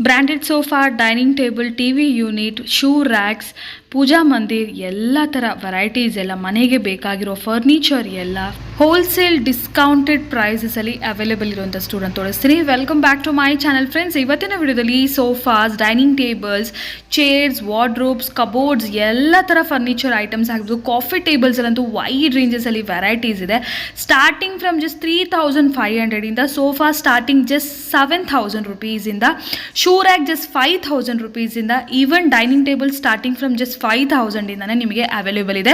Branded sofa, dining table, TV unit, shoe racks, puja mandir ಎಲ್ಲ ಥರ varieties ಎಲ್ಲ ಮನೆಗೆ ಬೇಕಾಗಿರೋ ಫರ್ನಿಚರ್ ಎಲ್ಲ ಹೋಲ್ಸೇಲ್ ಡಿಸ್ಕೌಂಟೆಡ್ ಪ್ರೈಸಸಲ್ಲಿ ಅವೈಲೇಬಲ್ ಇರುವಂಥ ಸ್ಟೂಡೆಂಟ್ ತೋರಿಸ್ತೀನಿ. Welcome back to my channel friends. ಇವತ್ತಿನ ವಿಡಿಯೋದಲ್ಲಿ sofas, dining tables, chairs, wardrobes, cupboards ಎಲ್ಲ ಥರ ಫರ್ನಿಚರ್ ಐಟಮ್ಸ್ ಆಗ್ಬೋದು. ಕಾಫಿ ಟೇಬಲ್ಸಲ್ಲಂತೂ ವೈಡ್ ರೇಂಜಸಲ್ಲಿ ವೆರೈಟೀಸ್ ಇದೆ. Starting from just 3500 sofa starting just 7000 rupees shoe rack just 5000 rupees even dining table starting from just 5000 ನಿಮಗೆ available ಇದೆ.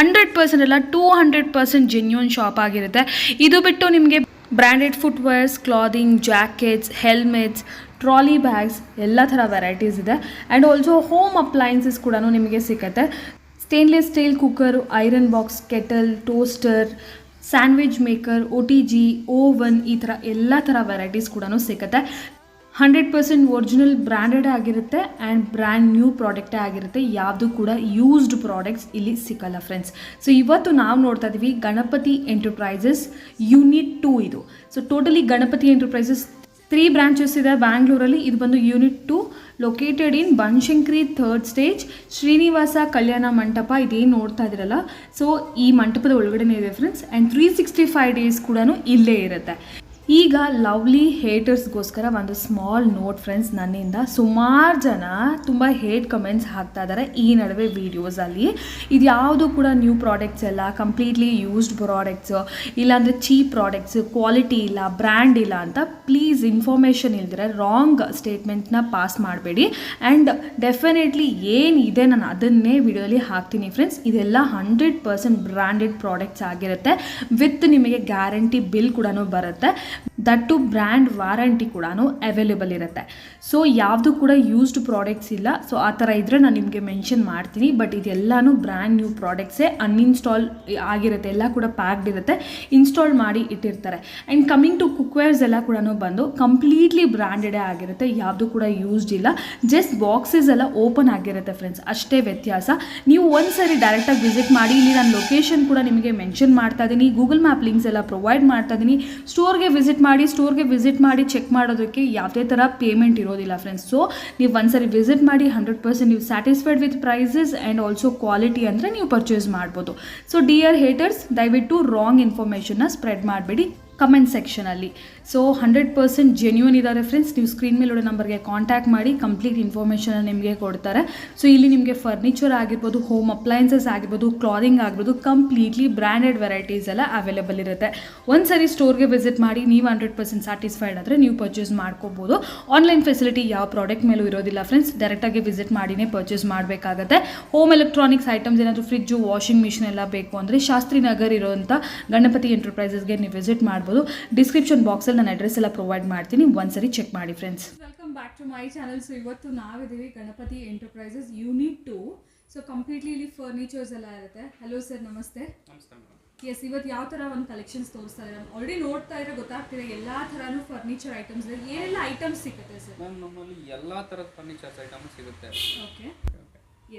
100% ಅಲ್ಲ 200% ಜೆನ್ಯೂನ್ ಶಾಪ್ ಆಗಿರುತ್ತೆ. ಇದು ಬಿಟ್ಟು ನಿಮಗೆ branded footwears, clothing, jackets, helmets, trolley bags ಎಲ್ಲ ಥರ ವೆರೈಟೀಸ್ ಇದೆ. ಆ್ಯಂಡ್ ಆಲ್ಸೋ ಹೋಮ್ ಅಪ್ಲೈನ್ಸಸ್ ಕೂಡ ನಿಮಗೆ ಸಿಗುತ್ತೆ. Stainless steel cooker, iron box, kettle, toaster, sandwich maker, OTG, oven, ಈ ಥರ ಎಲ್ಲ ಥರ ವೆರೈಟೀಸ್ ಕೂಡ ಸಿಗುತ್ತೆ. 100% ಒರಿಜಿನಲ್ ಬ್ರ್ಯಾಂಡೆಡ್ ಆಗಿರುತ್ತೆ ಆ್ಯಂಡ್ ಬ್ರ್ಯಾಂಡ್ ನ್ಯೂ ಪ್ರಾಡಕ್ಟೇ ಆಗಿರುತ್ತೆ. ಯಾವುದು ಕೂಡ ಯೂಸ್ಡ್ ಪ್ರಾಡಕ್ಟ್ಸ್ ಇಲ್ಲಿ ಸಿಕ್ಕಲ್ಲ ಫ್ರೆಂಡ್ಸ್. ಸೊ ಇವತ್ತು ನಾವು ನೋಡ್ತಾ ಇದ್ದೀವಿ ಗಣಪತಿ ಎಂಟರ್ಪ್ರೈಸಸ್ ಯೂನಿಟ್ 2 ಇದು. So totally Ganapati enterprises 3 branches ಇದೆ ಬ್ಯಾಂಗ್ಳೂರಲ್ಲಿ. ಇದು ಬಂದು unit 2 located in Banashankari 3rd stage Srinivasa Kalyana Mantapa. ಇದೇನು ನೋಡ್ತಾ ಇದ್ದೀರಲ್ಲ, ಸೊ ಈ ಮಂಟಪದ ಒಳಗಡೆನೇ ಇದೆ ಫ್ರೆಂಡ್ಸ್. ಆ್ಯಂಡ್ 365 days ಕೂಡ ಇಲ್ಲೇ ಇರುತ್ತೆ. ಈಗ ಲವ್ಲಿ ಹೇಟರ್ಸ್ಗೋಸ್ಕರ ಒಂದು ಸ್ಮಾಲ್ ನೋಟ್ ಫ್ರೆಂಡ್ಸ್ ನನ್ನಿಂದ. ಸುಮಾರು ಜನ ತುಂಬ ಹೇಟ್ ಕಮೆಂಟ್ಸ್ ಹಾಕ್ತಾ ಇದ್ದಾರೆ ಈ ನಡುವೆ ವೀಡಿಯೋಸಲ್ಲಿ. ಇದು ಯಾವುದು ಕೂಡ ನ್ಯೂ ಪ್ರಾಡಕ್ಟ್ಸ್ ಎಲ್ಲ, ಕಂಪ್ಲೀಟ್ಲಿ ಯೂಸ್ಡ್ ಪ್ರಾಡಕ್ಟ್ಸು, ಇಲ್ಲಾಂದರೆ ಚೀಪ್ ಪ್ರಾಡಕ್ಟ್ಸು, ಕ್ವಾಲಿಟಿ ಇಲ್ಲ, ಬ್ರ್ಯಾಂಡ್ ಇಲ್ಲ ಅಂತ ಪ್ಲೀಸ್ ಇನ್ಫಾರ್ಮೇಷನ್ ಇಲ್ದಿರ ರಾಂಗ್ ಸ್ಟೇಟ್ಮೆಂಟ್ನ ಪಾಸ್ ಮಾಡಬೇಡಿ. ಆ್ಯಂಡ್ ಡೆಫಿನೆಟ್ಲಿ ಏನಿದೆ ನಾನು ಅದನ್ನೇ ವಿಡಿಯೋಲಿ ಹಾಕ್ತೀನಿ ಫ್ರೆಂಡ್ಸ್. ಇದೆಲ್ಲ 100% ಬ್ರ್ಯಾಂಡೆಡ್ ಪ್ರಾಡಕ್ಟ್ಸ್ ಆಗಿರುತ್ತೆ. ವಿತ್ ನಿಮಗೆ ಗ್ಯಾರಂಟಿ ಬಿಲ್ ಕೂಡ ಬರುತ್ತೆ. ದಟ್ಟು ಬ್ರ್ಯಾಂಡ್ ವಾರಂಟಿ ಕೂಡ ಅವೈಲೇಬಲ್ ಇರುತ್ತೆ. ಸೊ ಯಾವುದು ಕೂಡ ಯೂಸ್ಡ್ ಪ್ರಾಡಕ್ಟ್ಸ್ ಇಲ್ಲ. ಸೊ ಆ ಥರ ಇದ್ದರೆ ನಾನು ನಿಮಗೆ ಮೆನ್ಷನ್ ಮಾಡ್ತೀನಿ. ಬಟ್ ಇದೆಲ್ಲನೂ ಬ್ರ್ಯಾಂಡ್ ನ್ಯೂ ಪ್ರಾಡಕ್ಟ್ಸೇ. ಅನ್ಇನ್ಸ್ಟಾಲ್ ಆಗಿರುತ್ತೆ, ಎಲ್ಲ ಕೂಡ ಪ್ಯಾಕ್ಡ್ ಇರುತ್ತೆ, ಇನ್ಸ್ಟಾಲ್ ಮಾಡಿ ಇಟ್ಟಿರ್ತಾರೆ. ಆ್ಯಂಡ್ ಕಮಿಂಗ್ ಟು ಕುಕ್ವೇರ್ಸ್ ಎಲ್ಲ ಕೂಡ ಬಂದು ಕಂಪ್ಲೀಟ್ಲಿ ಬ್ರ್ಯಾಂಡೆಡೇ ಆಗಿರುತ್ತೆ. ಯಾವುದು ಕೂಡ ಯೂಸ್ಡ್ ಇಲ್ಲ. ಜಸ್ಟ್ ಬಾಕ್ಸಸ್ ಎಲ್ಲ ಓಪನ್ ಆಗಿರುತ್ತೆ ಫ್ರೆಂಡ್ಸ್, ಅಷ್ಟೇ ವ್ಯತ್ಯಾಸ. ನೀವು ಒಂದು ಸರಿ ಡೈರೆಕ್ಟಾಗಿ ವಿಸಿಟ್ ಮಾಡಿ. ಇಲ್ಲಿ ನಾನು ಲೊಕೇಶನ್ ಕೂಡ ನಿಮಗೆ ಮೆನ್ಷನ್ ಮಾಡ್ತಾ ಇದ್ದೀನಿ, ಗೂಗಲ್ ಮ್ಯಾಪ್ ಲಿಂಕ್ಸ್ ಎಲ್ಲ ಪ್ರೊವೈಡ್ ಮಾಡ್ತಾ ಇದ್ದೀನಿ. ಸ್ಟೋರ್ಗೆ ವಿಸಿಟ್ ಮಾಡಿ ಚೆಕ್ ಮಾಡೋದಕ್ಕೆ ಯಾವುದೇ ಥರ ಪೇಮೆಂಟ್ ಇರೋದಿಲ್ಲ ಫ್ರೆಂಡ್ಸ್. ಸೊ ನೀವು ಒಂದ್ಸರಿ ವಿಸಿಟ್ ಮಾಡಿ 100% ನೀವು satisfied with prices and also quality ಅಂದರೆ ನೀವು ಪರ್ಚೇಸ್ ಮಾಡ್ಬೋದು. ಸೊ ಡಿಯರ್ ಹೇಟರ್ಸ್, ದಯವಿಟ್ಟು ರಾಂಗ್ ಇನ್ಫಾರ್ಮೇಷನ್ನ ಸ್ಪ್ರೆಡ್ ಮಾಡಬೇಡಿ ಕಮೆಂಟ್ ಸೆಕ್ಷನಲ್ಲಿ. ಸೊ 100% ಜೆನ್ಯೂನ್ ಇದ್ದಾರೆ ಫ್ರೆಂಡ್ಸ್. ನೀವು ಸ್ಕ್ರೀನ್ ಮೇಲೆ ನಂಬರ್ಗೆ ಕಾಂಟ್ಯಾಕ್ಟ್ ಮಾಡಿ ಕಂಪ್ಲೀಟ್ ಇನ್ಫಾರ್ಮೇಷನ್ ನಿಮಗೆ ಕೊಡ್ತಾರೆ. ಸೊ ಇಲ್ಲಿ ನಿಮಗೆ ಫರ್ನಿಚರ್ ಆಗಿರ್ಬೋದು, ಹೋಮ್ ಅಪ್ಲೈನ್ಸಸ್ ಆಗಿರ್ಬೋದು, ಕ್ಲಾದಿಂಗ್ ಆಗಿರ್ಬೋದು, ಕಂಪ್ಲೀಟ್ಲಿ ಬ್ರ್ಯಾಂಡೆಡ್ ವೆರೈಟೀಸ್ ಎಲ್ಲ ಅವೈಲೇಬಲ್ ಇರುತ್ತೆ. ಒಂದ್ಸರಿ ಸ್ಟೋರ್ಗೆ ವಿಸಿಟ್ ಮಾಡಿ ನೀವು 100% ಸ್ಯಾಟಿಸ್ಫೈಡ್ ಆದರೆ ನೀವು ಪರ್ಚೇಸ್ ಮಾಡ್ಕೋಬೋದು. ಆನ್ಲೈನ್ ಫೆಸಿಲಿಟಿ ಯಾವ ಪ್ರಾಡಕ್ಟ್ ಮೇಲೂ ಇರೋದಿಲ್ಲ ಫ್ರೆಂಡ್ಸ್. ಡೈರೆಕ್ಟಾಗಿ ವಿಸಿಟ್ ಮಾಡಿನೇ ಪರ್ಚೇಸ್ ಮಾಡಬೇಕಾಗತ್ತೆ. ಹೋಮ್ ಎಲೆಕ್ಟ್ರಾನಿಕ್ಸ್ ಐಟಮ್ಸ್ ಏನಾದರೂ ಫ್ರಿಜ್ಜು, ವಾಷಿಂಗ್ ಮಿಷಿನ್ ಎಲ್ಲ ಬೇಕು ಅಂದರೆ ಶಾಸ್ತ್ರಿ ನಗರ್ ಇರೋಂಥ ಗಣಪತಿ ಎಂಟರ್ಪ್ರೈಸಸ್ಗೆ ನೀವು ವಿಸಿಟ್ ಮಾಡ್ಬೋದು. ಡಿಸ್ಕ್ರಿಪ್ಷನ್ ಬಾಕ್ಸಲ್ಲಿ ನಾನು ಅಡ್ರೆಸ್ ಎಲ್ಲ ಪ್ರೊವೈಡ್ ಮಾಡ್ತೀನಿ, ಒಂದ್ಸರಿ ಚೆಕ್ ಮಾಡಿ friends. Welcome back to my channel. So ಇವತ್ತು ನಾವಿದ್ದೀವಿ Ganapati enterprises unit 2. So completely ಇಲ್ಲಿ ಫರ್ನಿಚರ್ಸ್ ಎಲ್ಲ ಇರುತ್ತೆ. ಹಲೋ ಸರ್, ನಮಸ್ತೆ. ಎಸ್, ಇವತ್ತು ಯಾವ ಥರ ಒಂದು ಕಲೆಕ್ಷನ್ಸ್ ತೋರಿಸ್ತಾ ಇದ್ದಾರೆ? ಆಲ್ರೆಡಿ ನೋಡ್ತಾ ಇದ್ರೆ ಗೊತ್ತಾಗ್ತಿದೆ ಎಲ್ಲ ಥರನೂ ಫರ್ನಿಚರ್ ಐಟಮ್ಸ್ ಇದೆ. ಏನೆಲ್ಲ ಐಟಮ್ಸ್ ಸಿಗುತ್ತೆ ಸರ್? ಮ್ಯಾಮ್, ನಮ್ಮಲ್ಲಿ ಎಲ್ಲ ಥರದ ಫರ್ನಿಚರ್ಸ್ ಐಟಮ್ಸ್ ಸಿಗುತ್ತೆ. ಓಕೆ,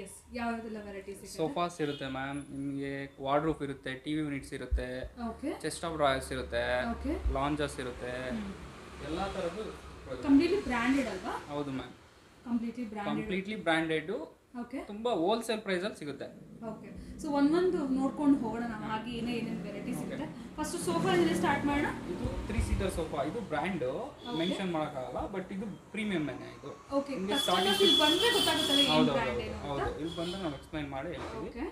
ಎಸ್, ಯಾವುದೆಲ್ಲ ವೆರೈಟೀಸ್ ಸಿಗುತ್ತೆ? ಸೋಫಾಸ್ ಇರುತ್ತೆ ಮ್ಯಾಮ್, ನಿಮಗೆ ವಾರ್ಡ್ರೋಬ್ ಇರುತ್ತೆ, ಟಿವಿ ಯೂನಿಟ್ಸ್ ಇರುತ್ತೆ, ಓಕೆ, ಚೆಸ್ಟ್ ಆಫ್ ಡ್ರಾಯರ್ಸ್ ಇರುತ್ತೆ, ಓಕೆ, ಲಾಂಜಸ್ ಇರುತ್ತೆ, ಎಲ್ಲ ಥರದ್ದು. ಕಂಪ್ಲೀಟ್ಲಿ ಬ್ರ್ಯಾಂಡೆಡ್ ಅಲ್ವಾ? ಹೌದು ಮ್ಯಾಮ್, ಕಂಪ್ಲೀಟ್ಲಿ ಬ್ರ್ಯಾಂಡೆಡ್. ಓಕೆ, ತುಂಬಾ ಹೋಲ್ಸೇಲ್ ಪ್ರೈಸಲ್ಲಿ ಸಿಗುತ್ತೆ. ಓಕೆ. ಸೊ ಒಂದೊಂದು ನೋಡ್ಕೊಂಡು ಹೋಗೋಣ ನಾವು, ಹಾಗೆ ಏನೇನು ವೆರೈಟಿ ಸಿಗುತ್ತೆ. ಫಸ್ಟ್ ಸೋಫಾ ಇಂದ ಸ್ಟಾರ್ಟ್ ಮಾಡೋಣ. ಇದು 3 ಸೀಟರ್ ಸೋಫಾ. ಇದು ಬ್ರ್ಯಾಂಡ್ ಮೆನ್ಷನ್ ಮಾಡೋಕ್ಕಾಗಲ್ಲ, ಬಟ್ ಇದು ಪ್ರೀಮಿಯಂ ಇದು. ಓಕೆ, ಕಸ್ಟಮರ್ಸ್ ಇಲ್ಲಿ ಬಂದ್ರೆ ಗೊತ್ತಾಗುತ್ತಲ್ಲ ಏನು ಬ್ರ್ಯಾಂಡ್ ಏನು ಅಂತ. ಹೌದು, ಇಲ್ಲಿ ಬಂದ್ರೆ ನಾವು ಎಕ್ಸ್ಪ್ಲೈನ್ ಮಾಡಿ ಹೇಳ್ತೀವಿ. ಓಕೆ,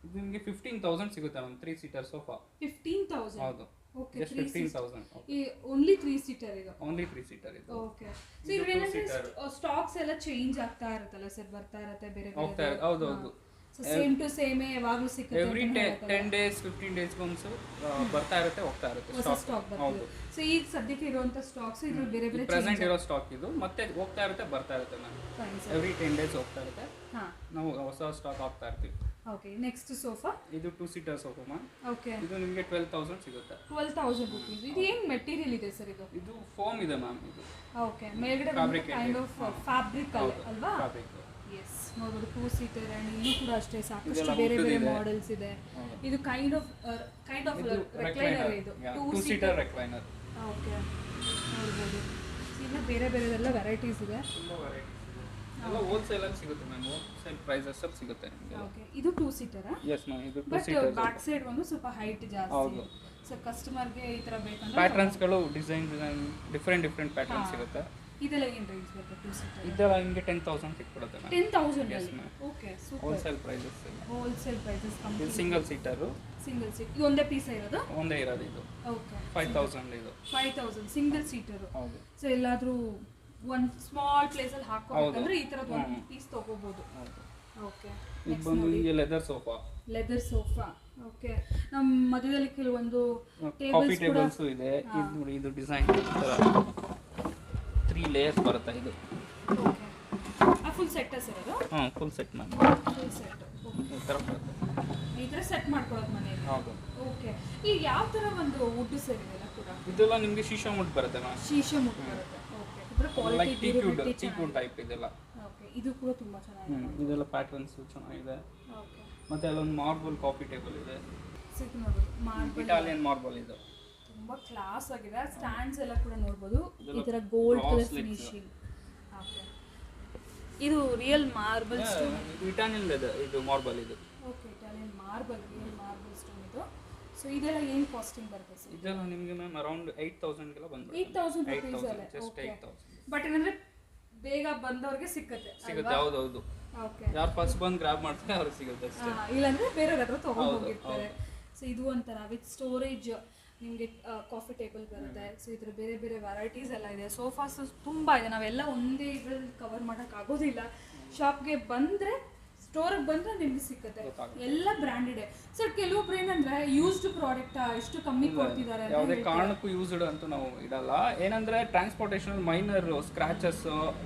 ಇದು ನಿಮಗೆ 15,000 ಸಿಗುತ್ತೆ ಮ್ಯಾಮ್. 3 seater sofa 15,000. ಹೌದು, ಓಕೆ, ಜಸ್ಟ್ 15,000. ಈ ಓನ್ಲಿ 3 ಸೀಟರ್ ಇದು. ಓನ್ಲಿ 3 ಸೀಟರ್ ಇದು. ಓಕೆ. ಸೊ ಇವೇನಂದ್ರೆ ಸ್ಟಾಕ್ಸ್ ಎಲ್ಲ ಚೇಂಜ್ ಆಗ್ತಾ ಇರುತ್ತಲ್ಲ ಸರ್, ಬರ್ತಾ ಇರುತ್ತೆ ಬೇರೆ ಹೋಗ್ತಾ ಬೇರೆ. ಇರುತ್ತೆ. ಹೌದು ಹೌದು. ಸೊ ಸೇಮ್ ಟು ಸೇಮ್ ಯಾವಾಗಲೂ ಸಿಗುತ್ತೆ. ಎವ್ರಿ 10 days 15 days ಗೊಂದು ಬರ್ತಾ ಇರುತ್ತೆ, ಹೋಗ್ತಾ ಇರುತ್ತೆ ಸ್ಟಾಕ್ ಹೌದು. ಬರ್ತದೆ. ಸೊ ಈಗ ಸದ್ಯಕ್ಕೆ ಇರುವಂತ ಸ್ಟಾಕ್ಸ್ ಇದು ಬೇರೆ ಬೇರೆ ಪ್ರೆಸೆಂಟ್ ಇರೋ ಸ್ಟಾಕ್ ಇದು. ಮತ್ತೆ ಹೋಗ್ತಾ ಇರುತ್ತೆ, ಬರ್ತಾ ಇರುತ್ತೆ ಮ್ಯಾಮ್. ಎವ್ರಿ 10 days ಹೋಗ್ತಾ ಇರುತ್ತೆ. ನಾವು ಹೊಸ ಸ್ಟಾಕ್ ಹಾಕ್ತಾ ಇರ್ತೀವಿ. Okay, next sofa. ಇದು 2 ಸೀಟರ್ ಸೋಫಾ ಮ್ಯಾಮ್. ಓಕೆ, ಇದು ನಿಮಗೆ 12,000 ಸಿಗುತ್ತೆ. 12,000 rupees. ಇದು ಏನು ಮೆಟೀರಿಯಲ್ ಇದೆ ಸರ್ ಇದು? ಇದು ಫೋಮ್ ಇದೆ ಮ್ಯಾಮ್. ಇದು ಓಕೆ, ಮೇಲ್ಗಡೆ ಕೈಂಡ್ ಆಫ್ ಫ್ಯಾಬ್ರಿಕ್ ಅಲ್ವಾ? ಫ್ಯಾಬ್ರಿಕ್. ಎಸ್, ನೋಡ್ಬೋದು 2 ಸೀಟರ್. ಆ್ಯಂಡ್ ಇಲ್ಲೂ ಕೂಡ ಅಷ್ಟೇ ಸಾಕಷ್ಟು ಬೇರೆ ಬೇರೆ ಮಾಡೆಲ್ಸ್ ಇದೆ. ಇದು ಕೈಂಡ್ ಆಫ್ ರೆಕ್ಲೈನರ್. ಇದು 2 ಸೀಟರ್ ರೆಕ್ಲೈನರ್. ಓಕೆ, ನೋಡ್ಬೋದು. ಇನ್ನು ಬೇರೆ ಬೇರೆದೆಲ್ಲ ವೆರೈಟೀಸ್ ಇದೆ. ತುಂಬ ವೆರೈಟೀಸ್ ಎಲ್ಲ ಹೋಲ್ಸೇಲಲ್ಲಿ ಸಿಗುತ್ತೆ ಮ್ಯಾಮ್. ಹೋಲ್ಸೇಲ್ ಪ್ರೈಸಸ್ಸಲ್ಲಿ ಸಿಗುತ್ತೆ ನಿಮಗೆ. ಓಕೆ, ಇದು 2 ಸೀಟರಾ? ಎಸ್ ಮ್ಯಾಮ್, ಇದು 2 ಬಟ್ ಸೀಟರ್. ಬ್ಯಾಕ್ ಸೈಡ್ ಒಂದು ಸ್ವಲ್ಪ ಹೈಟ್ ಜಾಸ್ತಿ. ಹೌದು. ಸೊ ಕಸ್ಟಮರ್ಗೆ ಈ ಥರ ಬೇಕಂದ್ರೆ ಪ್ಯಾಟರ್ನ್ಸ್ಗಳು ಡಿಸೈನ್ ಡಿಫ್ರೆಂಟ್ ಪ್ಯಾಟರ್ನ್ ಸಿಗುತ್ತೆ. ಇದೆಲ್ಲ ಏನು ರೇಂಜ್ ಬರುತ್ತೆ 2 ಸೀಟರ್? ಇದೆಲ್ಲ ನಿಮಗೆ 10,000 ಸಿಕ್ಬಿಡುತ್ತೆ ಮ್ಯಾಮ್. 10,000 Yes, ಅಲ್ಲಿ? ma'am. Okay, super. Wholesale prices ಇಲ್ಲ. ಹೋಲ್ಸೇಲ್ ಪ್ರೈಸಸ್ ಇದು complete. Single seater. Single seat ಇದು ಒಂದೇ ಪೀಸ್ ಇರೋದು? ಒಂದೇ ಇರೋದು ಇದು. ಓಕೆ, 5,000 ಇದು. 5,000 ಸಿಂಗಲ್ ಸೀಟರು. ಹೌದು. ಸೊ ಎಲ್ಲಾದರೂ ಒಂದು ಸ್ಮಾಲ್ ಪ್ಲೇಸಲ್ಲಿ ಹಾಕೋಬೇಕಂದ್ರೆ ಈ ಥರದ್ದು ಒಂದು ಹ್ಮ್. ಪೀಸ್ ತೊಗೋಬೋದು. ಹೌದು. ಓಕೆ, ಇದು ಬಂದು ಈ leather sofa. Leather sofa. Okay, ನಮ್ಮ ಮಧ್ಯದಲ್ಲಿ ಕೆಲವೊಂದು ಕಾಫಿ ಟೇಬಲ್ಸ್ ಕೂಡ. ಟೇಬಲ್ಸು ಇದೆ. ಇದು ನೋಡಿ, ಇದು ಡಿಸೈನ್ 3 ಲೇಯರ್ಸ್ ಬರುತ್ತೆ ಇದು. ಓಕೆ, ಆ ಫುಲ್ ಸೆಟ್ ಇರೋದು? ಹಾಂ, full set ma'am. Full set. ಈ ಥರ ಬರುತ್ತೆ. ಈ ಥರ ಸೆಟ್ ಮಾಡ್ಕೊಳ್ಳೋದು ಮನೆಯಲ್ಲಿ? ಹೌದು. ಓಕೆ, ಈಗ ಯಾವ ಥರ ಒಂದು ವುಡ್ ಸೆಟ್ ಇದೆಲ್ಲ ಕೂಡ? ಇದೆಲ್ಲ ನಿಮಗೆ ಶೀಶಾ ಮುಟ್ ಬರುತ್ತೆ ಮ್ಯಾಮ್. ಶೀಶೆ ಮುಟ್ಟು ಬರುತ್ತೆ. ಓಕೆ, ಇದರ ಲೈಕ್ ಕ್ವಾಲಿಟಿ ಟೀಕ್ವುಡ್ ಟೈಪ್ ಇದೆಲ್ಲ. ಓಕೆ, ಇದು ಕೂಡ ತುಂಬ ಚೆನ್ನಾಗಿದೆ. ಇದೆಲ್ಲ ಪ್ಯಾಟರ್ನ್ಸು ಚೆನ್ನಾಗಿದೆ. ಓಕೆ, ಮತ್ತೆ ಅಲ್ಲೊಂದು ಮಾರ್ಬಲ್ ಕಾಫಿ ಟೇಬಲ್ ಇದೆ. ಸಿಕ್ ನೋಡ್ಬೋದು, ಮಾರ್ಬಲ್, ಇಟಾಲಿಯನ್ ಮಾರ್ಬಲ್ ಇದು. ತುಂಬ ಕ್ಲಾಸ್ ಆಗಿದೆ. ಸ್ಟ್ಯಾಂಡ್ಸ್ ಎಲ್ಲ ಕೂಡ ನೋಡ್ಬೋದು. ಈ ಥರ ಇದೆಲ್ಲ gold colour bracelets. Finishing. Okay, ಇದು ರಿಯಲ್ ಮಾರ್ಬಲ್ ಸ್ಟೋನ್. ಇದು ಇಟಾಲಿಯನ್ ಲೆದರ್, ಇದು ಮಾರ್ಬಲ್ ಇದು. Okay, Italian marble, real marble stone ಇದು. ಸೊ ಇದೆಲ್ಲ ಏನು ಕಾಸ್ಟಿಂಗ್ ಬರುತ್ತೆ ಸರ್? ಇದೆಲ್ಲ ನಿಮಗೆ ಮ್ಯಾಮ್ ಅರೌಂಡ್ 8,000 ಬಂದು 8,000 ರುಪೀಸ್ ಅಲ್ಲೇ? ಜಸ್ಟ್ ಓಕೆ, 8,000 ಬಟ್ ಏನಂದ್ರೆ ಬೇಗ ಬಂದವ್ರಿಗೆ ಸಿಕ್ಕತ್ತೆ ಸಿಗುತ್ತೆ. ಹೌದೌದು. ಓಕೆ, ಯಾರು ಫಸ್ಟ್ ಬಂದು ಗ್ರಾಬ್ ಮಾಡ್ತಾರೆ ಅವ್ರಿಗೆ ಸಿಗುತ್ತೆ ಅಷ್ಟೇ. ಇಲ್ಲಾಂದ್ರೆ ಬೇರೆಯವ್ರ ಹತ್ರ ತೊಗೊಂಡು ಹೌದು, ಹೋಗಿರ್ತಾರೆ. ಸೊ ಇದು ಒಂಥರ ವಿತ್ ಸ್ಟೋರೇಜ್ ನಿಮಗೆ ಕಾಫಿ ಟೇಬಲ್ ಬರುತ್ತೆ. ಸೊ ಈ ಥರ ಬೇರೆ ಬೇರೆ ವೆರೈಟೀಸ್ ಎಲ್ಲ ಇದೆ. ಸೋಫಾಸ್ ತುಂಬ ಇದೆ. ನಾವೆಲ್ಲ ಒಂದೇ ಇದರಲ್ಲಿ ಕವರ್ ಮಾಡೋಕ್ಕಾಗೋದಿಲ್ಲ. ಶಾಪ್ಗೆ ಬಂದರೆ, ಸ್ಟೋರಿಗೆ ಬಂದರೆ ನಿಮಗೆ ಸಿಕ್ಕತ್ತೆ. ಎಲ್ಲ ಬ್ರ್ಯಾಂಡೆಡ್. ಸರ್ ಕೆಲವೊಬ್ರು ಏನಂದ್ರೆ ಯೂಸ್ಡ್ ಪ್ರಾಡಕ್ಟ್ ಇಷ್ಟು ಕಮ್ಮಿ ಕೊಡ್ತಿದ್ದಾರೆ ಅಂತ ಯಾವುದೇ ಹೇಳ್ತಾರೆ. ಕಾರಣಕ್ಕೂ ಯೂಸ್ಡ್ ಅಂತೂ ನಾವು ಇಡಲ್ಲ. ಏನಂದ್ರೆ ಟ್ರಾನ್ಸ್ಪೋರ್ಟೇಷನ್ ಮೈನರ್ ಸ್ಕ್ರಾಚಸ್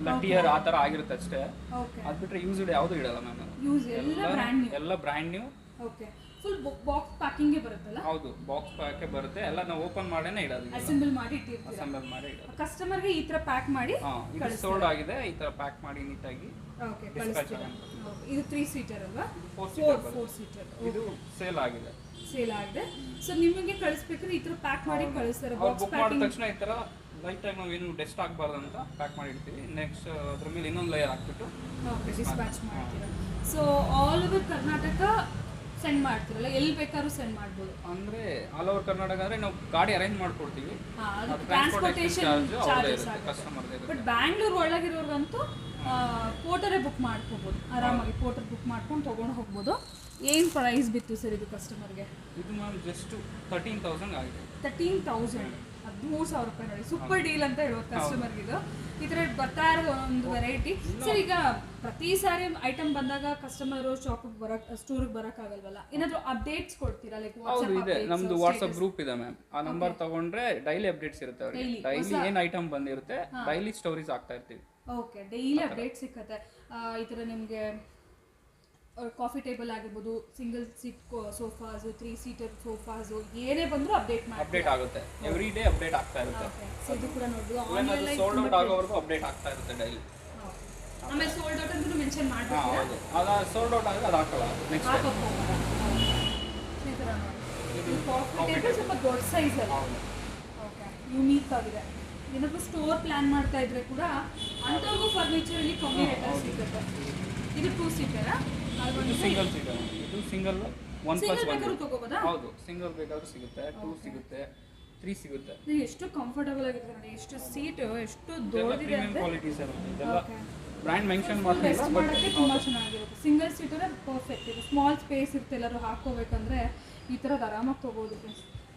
ಲಟ್ಟಿಯರ್ ಆ ಥರ ಆಗಿರುತ್ತೆ ಅಷ್ಟೇ. ಓಕೆ, ಅದು ಬಿಟ್ಟರೆ ಯೂಸ್ಡ್ ಯಾವುದೂ ಇಡಲ್ಲ ಮ್ಯಾಮ್. ಯೂಸ್ ಎಲ್ಲ ಬ್ರ್ಯಾಂಡ್ ನ್ಯೂ. ಎಲ್ಲ brand new. Okay, full box ಪ್ಯಾಕಿಂಗೇ ಬರುತ್ತಲ್ಲ? ಹೌದು, ಬಾಕ್ಸ್ ಪ್ಯಾಕೆ ಬರುತ್ತೆ. ಎಲ್ಲ ನಾವು ಓಪನ್ ಮಾಡೇನೆ ಇಡೋದು. ಅಸೆಂಬಲ್ ಮಾಡಿ ಇಟ್ಟಿರ್ತೀರಾ? ಅಸೆಂಬಲ್ ಮಾಡಿ ಇಡೋದು. ಕಸ್ಟಮರ್ಗೆ ಈ ಥರ ಪ್ಯಾಕ್ ಮಾಡಿ ಹಾಂ, ಇದು ಸೋಲ್ಡ್ ಆಗಿದೆ. ಈ ಥರ ಪ್ಯಾಕ್ ಮಾಡಿ ನೀಟಾಗಿ ಓಕೆ dispatch ಕಳಿಸ್ತೀರಾ? ಆಗುತ್ತೆ. ಓಕೆ, ಇದು 3 ಸೀಟರ್ ಅಲ್ವಾ? 4 ಸೀಟರ್ 4 ಸೀಟರ್. ಇದು ಸೇಲ್ ಆಗಿದೆ. ಸೇಲ್ ಆಗಿದೆ. ಸೊ ನಿಮಗೆ ಕಳಿಸ್ಬೇಕಾದ್ರೆ ಈ ಥರ ಪ್ಯಾಕ್ ಮಾಡಿ ಕಳಿಸ್ತಾರೆ. ಅವ್ರು ಬಾಕ್ಸ್ ಬುಕ್ ಮಾಡಿದ ಪ್ಯಾಕಿಂಗ್. ತಕ್ಷಣ ಈ ಥರ ಲೈಟ್ ಟೈಮ್ ನಾವು ಏನು ಡೆಸ್ಟ್ ಆಗಬಾರ್ದು ಅಂತ ಪ್ಯಾಕ್ ಮಾಡಿರ್ತೀವಿ. ನೆಕ್ಸ್ಟ್ ಅದ್ರ ಮೇಲೆ ಇನ್ನೊಂದು ಲೇಯರ್ ಹಾಕ್ಬಿಟ್ಟು ಓಕೆ, ಡಿಸ್ಪ್ಯಾಚ್ ಮಾಡ್ತೀರಾ. So all over Karnataka send ಮಾಡ್ತೀರಲ್ಲ? ಎಲ್ಲಿ ಬೇಕಾದ್ರೂ ಸೆಂಡ್ ಮಾಡ್ಬೋದು? ಅಂದರೆ ಆಲ್ ಓವರ್ ಕರ್ನಾಟಕ ಅಂದರೆ ನಾವು ಗಾಡಿ ಅರೇಂಜ್ ಮಾಡಿಕೊಡ್ತೀವಿ. ಅದು ಟ್ರಾನ್ಸ್ಪೋರ್ಟೇಷನ್ ಚಾರ್ಜಸ್ ಆಗುತ್ತೆ. ಕಸ್ಟಮರ್ಗೆ ಬಟ್ ಬ್ಯಾಂಗ್ಳೂರ್ ಒಳಗಿರೋರ್ಗಂತೂ ಪೋರ್ಟರೇ ಬುಕ್ ಮಾಡ್ಕೋಬೋದು. ಆರಾಮಾಗಿ ಪೋರ್ಟರ್ ಬುಕ್ ಮಾಡ್ಕೊಂಡು ತೊಗೊಂಡು ಹೋಗ್ಬೋದು. ಏನು ಪ್ರೈಸ್ ಬಿತ್ತು ಸರ್ ಇದು ಕಸ್ಟಮರ್ಗೆ? ಇದು ಮ್ಯಾಮ್ ಜಸ್ಟ್ 13,000 ಆಗಿದೆ. 13,000, 13,000 ರೂಪಾಯಿ ನೋಡಿ. ಸೂಪರ್ ಡೀಲ್ ಅಂತ ಹೇಳೋದು ಕಸ್ಟಮರ್ಗೆ ಇದು. ಈ ಥರ ಬರ್ತಾ ಇರೋದು ಒಂದು ವೆರೈಟಿ. ಸರ್ ಈಗ ಪ್ರತಿ ಸಾರಿ ಐಟಮ್ ಬಂದಾಗ ಕಸ್ಟಮರು ಶಾಪಿಗೆ ಸ್ಟೋರಿಗೆ ಬರೋಕ್ಕಾಗಲ್ವಲ್ಲ? ಏನಾದರೂ ಅಪ್ಡೇಟ್ಸ್ ಕೊಡ್ತೀರಾ? ಲೈಕ್ ಹೌದು, ಇದೆ. ನಮ್ದು ವಾಟ್ಸಪ್ ಗ್ರೂಪ್ ಇದೆ ಮ್ಯಾಮ್. ಆ ನಂಬರ್ ತಗೊಂಡ್ರೆ ಡೈಲಿ ಅಪ್ಡೇಟ್ಸ್ ಇರುತ್ತೆ ಅವ್ರಿಗೆ. ಡೈಲಿ ಏನು ಐಟಮ್ ಬಂದಿರುತ್ತೆ ಡೈಲಿ ಸ್ಟೋರೀಸ್ ಆಗ್ತಾ ಇರ್ತೀವಿ. ಓಕೆ, ಡೈಲಿ ಅಪ್ಡೇಟ್ ಸಿಕ್ಕತ್ತೆ. ಈ ಥರ ನಿಮಗೆ ಕಾಫಿ ಟೇಬಲ್ ಆಗಿರ್ಬೋದು, ಸಿಂಗಲ್ ಸೀಟ್ ಸೋಫಾಸು, 3 ಸೀಟರ್ ಸೋಫಾಸು, ಏನೇ ಬಂದರೂ ಅಪ್ಡೇಟ್ ಆಗುತ್ತೆ. ಎವ್ರಿ ಡೇ ಅಪ್ಡೇಟ್ ಆಗ್ತಾ ಇರುತ್ತೆ. ಸೊ ಇದು ಕೂಡ ನೋಡ್ಬೋದು. ಅದು ಸೋಲ್ಡ್ ಔಟ್ ಆಗೋವರೆಗೂ ಅಪ್ಡೇಟ್ ಆಗ್ತಾ ಇರುತ್ತೆ ಡೈಲಿ. ಆಮೇಲೆ ಸೋಲ್ಡ್ ಔಟ್ ಅಂತ ಮೆನ್ಷನ್ ಮಾಡ್ತೀರಾ? ಹೌದು, ಅದು ಸೋಲ್ಡ್ ಔಟ್ ಆಗಿ ಅದು ಹಾಕಲ್ಲ ನೆಕ್ಸ್ಟ್ ಡೇ. ಈ ಥರ ನೋಡಿ, ಇದು ಕಾಫಿ ಟೇಬಲ್ ಸ್ವಲ್ಪ ದೊಡ್ಡ ಸೈಜ್ ಅಲ್ಲ? ಓಕೆ, ಯುನೀಕ್ ಆಗಿದೆ. ಏನಾದರೂ ಸ್ಟೋರ್ ಪ್ಲಾನ್ ಮಾಡ್ತಾ ಇದ್ರೆ ಕೂಡ ಅಂಥವ್ರಿಗೂ ಫರ್ನಿಚರಲ್ಲಿ ಕಮ್ಮಿ ರೇಟಲ್ಲಿ ಸಿಗುತ್ತೆ. ಇದು 2 ಸೀಟರಾ? ಇದು ಸಿಂಗಲ್ ಸೀಟರ್. ಇದು ಸಿಂಗಲ್ 1+1 ಬೇಕಾದ್ರೂ ತಗೋಬೋದಾ? ಹೌದು, ಸಿಂಗಲ್ ಬೇಕಾದ್ರೂ ಸಿಗುತ್ತೆ. 2 ಸಿಗುತ್ತೆ, 3 ಸಿಗುತ್ತೆ. ಇದು ಎಷ್ಟು ಕಂಫರ್ಟಬಲ್ ಆಗಿದೆ ನೋಡಿ. ಎಷ್ಟು ಸೀಟ್ ಎಷ್ಟು ದೊಡ್ಡದಿದೆ ಪ್ರೀಮಿಯಂ ಅಂದರೆ ಕ್ವಾಲಿಟೀಸ್ ಇರುತ್ತೆ. ಇದೆಲ್ಲ ಬ್ರ್ಯಾಂಡ್ ಮೆನ್ಷನ್ ಮಾಡ್ತಿಲ್ಲ, ರೆಸ್ಟ್ ಬಟ್ ಮಾಡೋಕ್ಕೆ ತುಂಬ ಚೆನ್ನಾಗಿರುತ್ತೆ. ಸಿಂಗಲ್ ಸೀಟರೇ ಪರ್ಫೆಕ್ಟ್. ಇದು ಸ್ಮಾಲ್ ಸ್ಪೇಸ್ ಇರುತ್ತೆ, ಎಲ್ಲರೂ ಹಾಕ್ಕೋಬೇಕಂದ್ರೆ ಈ ಥರದ್ದು ಆರಾಮಾಗಿ ತೊಗೋದು.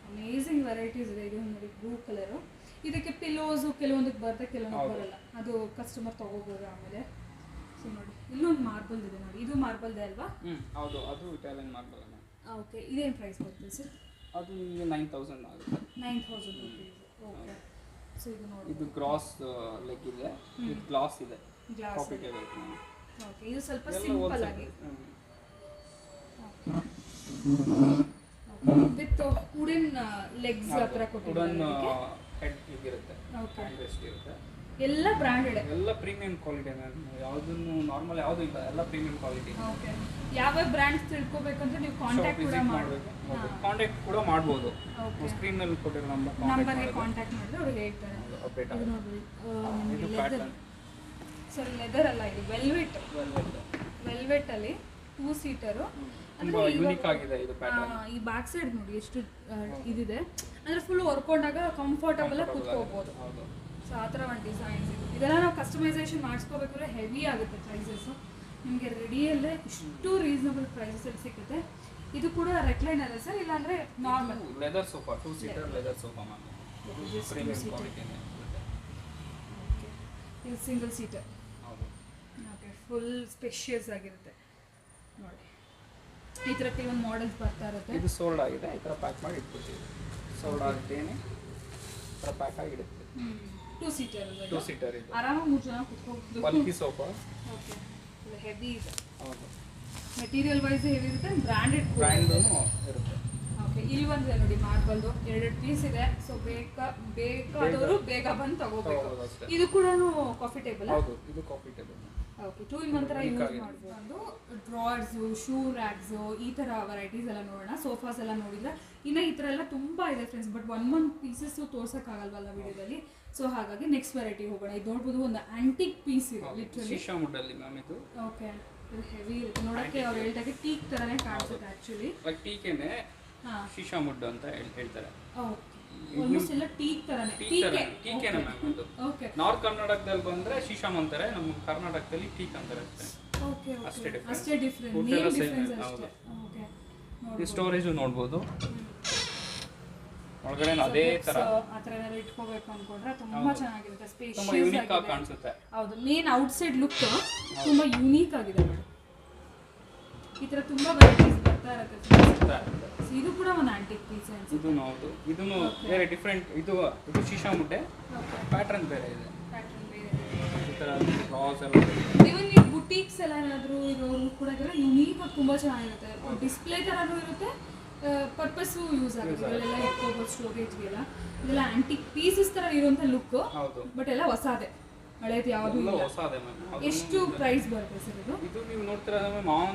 ಅಮೇಝಿಂಗ್ ವೆರೈಟೀಸ್ ಇದೆ. ಇದು ನೋಡಿ ಬ್ಲೂ ಕಲರು. ಇದಕ್ಕೆ ಪಿಲ್ಲೋಸು ಕೆಲವೊಂದಕ್ಕೆ ಬರುತ್ತೆ, ಕೆಲವೊಂದಕ್ಕೆ ಬರಲ್ಲ. ಅದು ಕಸ್ಟಮರ್ ತೊಗೋಬೋದು ಆಮೇಲೆ. ಸೊ ನೋಡಿ, ಇಲ್ಲೊಂದು ಮಾರ್ಬಲ್ ಇದೆ ನೋಡಿ. ಇದು ಮಾರ್ಬಲ್ದೆ ಅಲ್ವಾ? ಹೌದು, ಅದು ಇಟಾಲಿಯನ್ ಮಾರ್ಬಲ್ ಅಲ್ಲ. ಓಕೆ, ಇದೇನು ಪ್ರೈಸ್ ಬರ್ತದೆ ಸರ್? ಅದು ನಿಮಗೆ 9,000 ಆಗುತ್ತೆ. 9,000 ರುಪೀಸ್. ಓಕೆ, ಸೊ ಇದು ನೋಡಿ, ಇದು ಗ್ರಾಸ್ ಲೆಗ್ ಇದೆ, ಇದು ಗ್ಲಾಸ್ ಇದೆ. ಗ್ಲಾಸ್. Coffee table. ಓಕೆ, ಇದು ಸ್ವಲ್ಪ ಸಿಂಪಲ್ ಆಗಿ ವಿತ್ ವುಡನ್ ಲೆಗ್ಸ್ ಆ ಥರ ವುಡನ್ ಕೊಟ್ಟಿದ್ದಾರೆ. ಹೆಡ್ ಇರುತ್ತೆ. ಓಕೆ, ರೆಸ್ಟ್ ಇರುತ್ತೆ. ಎಲ್ಲ ಬ್ರ್ಯಾಂಡೆಡ್, ಎಲ್ಲ ಪ್ರೀಮಿಯಂ ಕ್ವಾಲಿಟಿ ಮ್ಯಾಮ್. ಯಾವುದನ್ನು ನಾರ್ಮಲ್ ಯಾವುದೂ ಇಲ್ಲ, ಎಲ್ಲ ಪ್ರೀಮಿಯಂ ಕ್ವಾಲಿಟಿ. ಓಕೆ, ಯಾವ ಬ್ರ್ಯಾಂಡ್ಸ್ ತಿಳ್ಕೊಬೇಕಂದ್ರೆ ನೀವು ಕಾಂಟ್ಯಾಕ್ಟ್ ಕೂಡ ಮಾಡಬೇಕು. ಕಾಂಟ್ಯಾಕ್ಟ್ ಕೂಡ ಮಾಡ್ಬೋದು. ಓಕೆ, ಸ್ಕ್ರೀನಲ್ಲಿ ಕೊಟ್ಟಿರೋ ನಂಬರ್ಗೆ ಕಾಂಟ್ಯಾಕ್ಟ್ ಮಾಡಿದ್ರೆ ಅವ್ರು ಹೇಳ್ತಾರೆ. ಸಪ್ರೇಟ್ ಇದು ಆಗುತ್ತೆ. ನೋಡ್ರಿ ಇದು ಲೆದರ್, ಪ್ಯಾಟರ್ನ್ ಸರಿ ಲೆದರ್ ಅಲ್ಲ, ಇದು ವೆಲ್ವೆಟ್ ಅಲ್ಲಿ 2 ಸೀಟರು. ತುಂಬಾ ಯೂನಿಕ್ ಆಗಿದೆ ಇದು ಪ್ಯಾಟರ್ನ್. ಈ ಬ್ಯಾಕ್ ಸೈಡ್ ನೋಡಿ ಎಷ್ಟು ಇದಿದೆ ಅಂದ್ರೆ ಫುಲ್ ಹೊರ್ಕೊಂಡಾಗ ಕಂಫರ್ಟಬಲ್ ಆಗಿ ಕೂತ್ಕೋಬಹುದು. ಹೌದು. ಸೊ ಆ ಥರ ಒಂದು ಡಿಸೈನ್ಸ್ ಇದೆ. ಇದೆಲ್ಲ ನಾವು ಕಸ್ಟಮೈಸೇಷನ್ ಮಾಡಿಸ್ಕೋಬೇಕಾದ್ರೆ ಹೆವಿ ಆಗುತ್ತೆ ಪ್ರೈಸಸ್ಸು. ನಿಮಗೆ ರೆಡಿಯಲ್ಲೇ ಇಷ್ಟು ರೀಸನಬಲ್ ಪ್ರೈಸಸಲ್ಲಿ ಸಿಗುತ್ತೆ. ಇದು ಕೂಡ ರೆಕ್ಲೈನರ್ ಸರ್, ಇಲ್ಲಾಂದ್ರೆ normal leather sofa, 2 seater leather sofa ma'am. Premium quality ಇದೆ. ಇದು ಸಿಂಗಲ್ ಸೀಟರ್. ಹೌದು. ಓಕೆ, ಫುಲ್ ಸ್ಪೇಷಿಯಸ್ ಆಗಿರುತ್ತೆ ನೋಡಿ. ಈ ಥರ ಕೆಲವೊಂದು ಮಾಡೆಲ್ಸ್ ಬರ್ತಾ ಇರುತ್ತೆ. ಇದು ಸೋಲ್ಡ್ ಆಗಿದೆ, ಈ ಥರ ಪ್ಯಾಕ್ ಮಾಡಿ ಇಟ್ಬಿಡ್ತೀವಿ. ಸೋಲ್ಡ್ ಆಗ್ತೇನೆ ಈ ಥರ ಪ್ಯಾಕ್ ಆಗಿ ಇಡುತ್ತೆ. 2 ಸೀಟರ್ 2 ಸೀಟರ್ ಇದು. ಆರಾಮಾಗಿ 3 ಜನ ಕೂತ್ಕೋಬಹುದು. Bulky sofa. ಓಕೆ, ಹೆವಿ ಇದೆ. ಹೌದು. ಮೆಟೀರಿಯಲ್ ವೈಸ್ ಹೆವಿ ಇರುತ್ತೆ, ಬ್ರ್ಯಾಂಡೆಡ್ ಬ್ರ್ಯಾಂಡೂ ಇರುತ್ತೆ. ಓಕೆ, ಇಲ್ಲಿ ಒಂದಿದೆ ನೋಡಿ ಮಾರ್ಬಲ್ದು 2 ಪೀಸ್ ಇದೆ. ಸೊ ಬೇಕಾದವರು ಬೇಗ ಬಂದು ತಗೋಬೇಕು. ಇದು ಕೂಡ ಕಾಫಿ ಟೇಬಲ್. ಹೌದು, ಇದು ಕಾಫಿ ಟೇಬಲ್. ಓಕೆ, 2 in 1 ಥರ ಯೂಸ್ ಮಾಡ್ಬೋದು. ಡ್ರಾಯರ್ಸು, ಶೂ ರ್ಯಾಕ್ಸು, ಈ ಥರ ವೆರೈಟೀಸ್ ಎಲ್ಲ ನೋಡೋಣ. ಸೋಫಾಸ್ ಎಲ್ಲ ನೋಡಿದ್ರೆ ಇನ್ನು ಈ ಥರ ಎಲ್ಲ ತುಂಬ ಇದೆ ಫ್ರೆಂಡ್ಸ್. ಬಟ್ ಒಂದೊಂದು ಪೀಸಸ್ಸು ತೋರ್ಸೋಕ್ಕಾಗಲ್ವಲ್ಲ ವಿಡಿಯೋದಲ್ಲಿ. ಸೊ ಹಾಗಾಗಿ ನೆಕ್ಸ್ಟ್ ವೆರೈಟಿ ಹೋಗೋಣ. ಇದು ನೋಡ್ಬೋದು, ಒಂದು ಆಂಟಿಕ್ ಪೀಸ್ ಇದೆ ಲಿಟ್ರಲಿ. ಶೀಶಾ ವುಡ್ಡಲ್ಲಿ ಮ್ಯಾಮ್ ಇದು. ಓಕೆ, ಇದು ಹೆವಿ ಇರುತ್ತೆ ನೋಡೋಕ್ಕೆ. ಅವ್ರು ಹೇಳ್ದಾಗೆ ಟೀಕ್ ಥರನೇ ಕಾಣಿಸುತ್ತೆ ಆ್ಯಕ್ಚುಲಿ. ಲೈಕ್ ಟೀಕೆನೆ ಹಾಂ, ಶೀಶಾ ವುಡ್ ಅಂತ ಹೇಳ್ತಾರೆ. ಓಕೆ, ಆಲ್ಮೋಸ್ಟ್ ಎಲ್ಲ ಟೀಕ್ ಥರನೇ. ಟೀಕೆನೆ ಮ್ಯಾಮ್ ಇದು. ಓಕೆ, ನಾರ್ತ್ ಕರ್ನಾಟಕದಲ್ಲಿ ಬಂದ್ರೆ ಶೀಶಾಮ್ ಅಂತಾರೆ, ನಮ್ಮ ಕರ್ನಾಟಕದಲ್ಲಿ ಟೀಕ್ ಅಂತಾರೆ ಅಷ್ಟೇ. ಓಕೆ, ಅಷ್ಟೇ difference. ಅಷ್ಟೇ ಡಿಫ್ರೆಂಟ್, Food ನೇಮ್ ಎಲ್ಲ same ಡಿಫ್ರೆನ್ಸ್ ಇದೆ. ಅಷ್ಟೇ. ಓಕೆ, ಈ ಸ್ಟೋರೇಜು ನೋಡ್ಬೋದು. ಒಳಗಡೆ ಅದೇ ತರ ಆ ಥರ ಏನಾದ್ರು ಇಟ್ಕೋಬೇಕು ಅನ್ಕೊಂಡ್ರೆ ತುಂಬಾ ಚೆನ್ನಾಗಿರುತ್ತೆ, ತುಂಬಾ ಸ್ಪೇಷಿಯಸ್ ಯೂನಿಕ್ ಆಗಿ ಆಗಿದೆ. ಕಾಣಿಸುತ್ತೆ. ಹೌದು, ಮೇನ್ ಔಟ್ಸೈಡ್ ಲುಕ್ ತುಂಬಾ ಯೂನಿಕ್ ಆಗಿದೆ ನೋಡಿ. ಈ ತರ ತುಂಬಾ ವೆರೈಟೀಸ್ ಬರ್ತಾ ಇರುತ್ತೆ. ಇದು ಕೂಡ ಒಂದು ಆಂಟಿಕ್ ಪೀಸ್ ಅನ್ಸುತ್ತೆ. ಇದು ಹೌದು, ಇದನ್ನು ಬೇರೆ ಡಿಫ್ರೆಂಟ್. ಇದು ಶೀಶಾ ಮುಡ್ಡೆ, ಪ್ಯಾಟರ್ನ್ ಬೇರೆ ಇದೆ. ಪ್ಯಾಟರ್ನ್ ಬೇರೆ ಈ ತರ ಕ್ಲಾಸ್ ಎಲ್ಲ ಇವನ್ ಈ ಬುಟೀಕ್ಸ್ ಎಲ್ಲ ಏನಾದರೂ ಇರೋರು ಕೂಡ ಯೂನಿಕ್ ಆಗಿ ತುಂಬಾ ಚೆನ್ನಾಗಿರುತ್ತೆ. ಡಿಸ್ಪ್ಲೇ ಥರನೂ ಇರುತ್ತೆ, ಪರ್ಪಸ್ಸು ಯೂಸ್ ಆಗುತ್ತೆ. ಇದೆಲ್ಲ ಇಟ್ಕೋಬೋದು ಸ್ಟೋರೇಜ್ಗೆಲ್ಲ. ಇದೆಲ್ಲ ಆಂಟಿಕ್ ಪೀಸಸ್ ಥರ ಇರುವಂಥ ಲುಕ್ಕು. ಹೌದು, ಬಟ್ ಎಲ್ಲ ಹೊಸದೇ, ಹಳೇದು ಯಾವುದು ಇಲ್ಲ. ಹೊಸದೇ ಮ್ಯಾಮ್. ಎಷ್ಟು ಪ್ರೈಸ್ ಬರುತ್ತೆ ಸರ್ ಇದು? ಇದು ನೀವು ನೋಡ್ತೀರಾ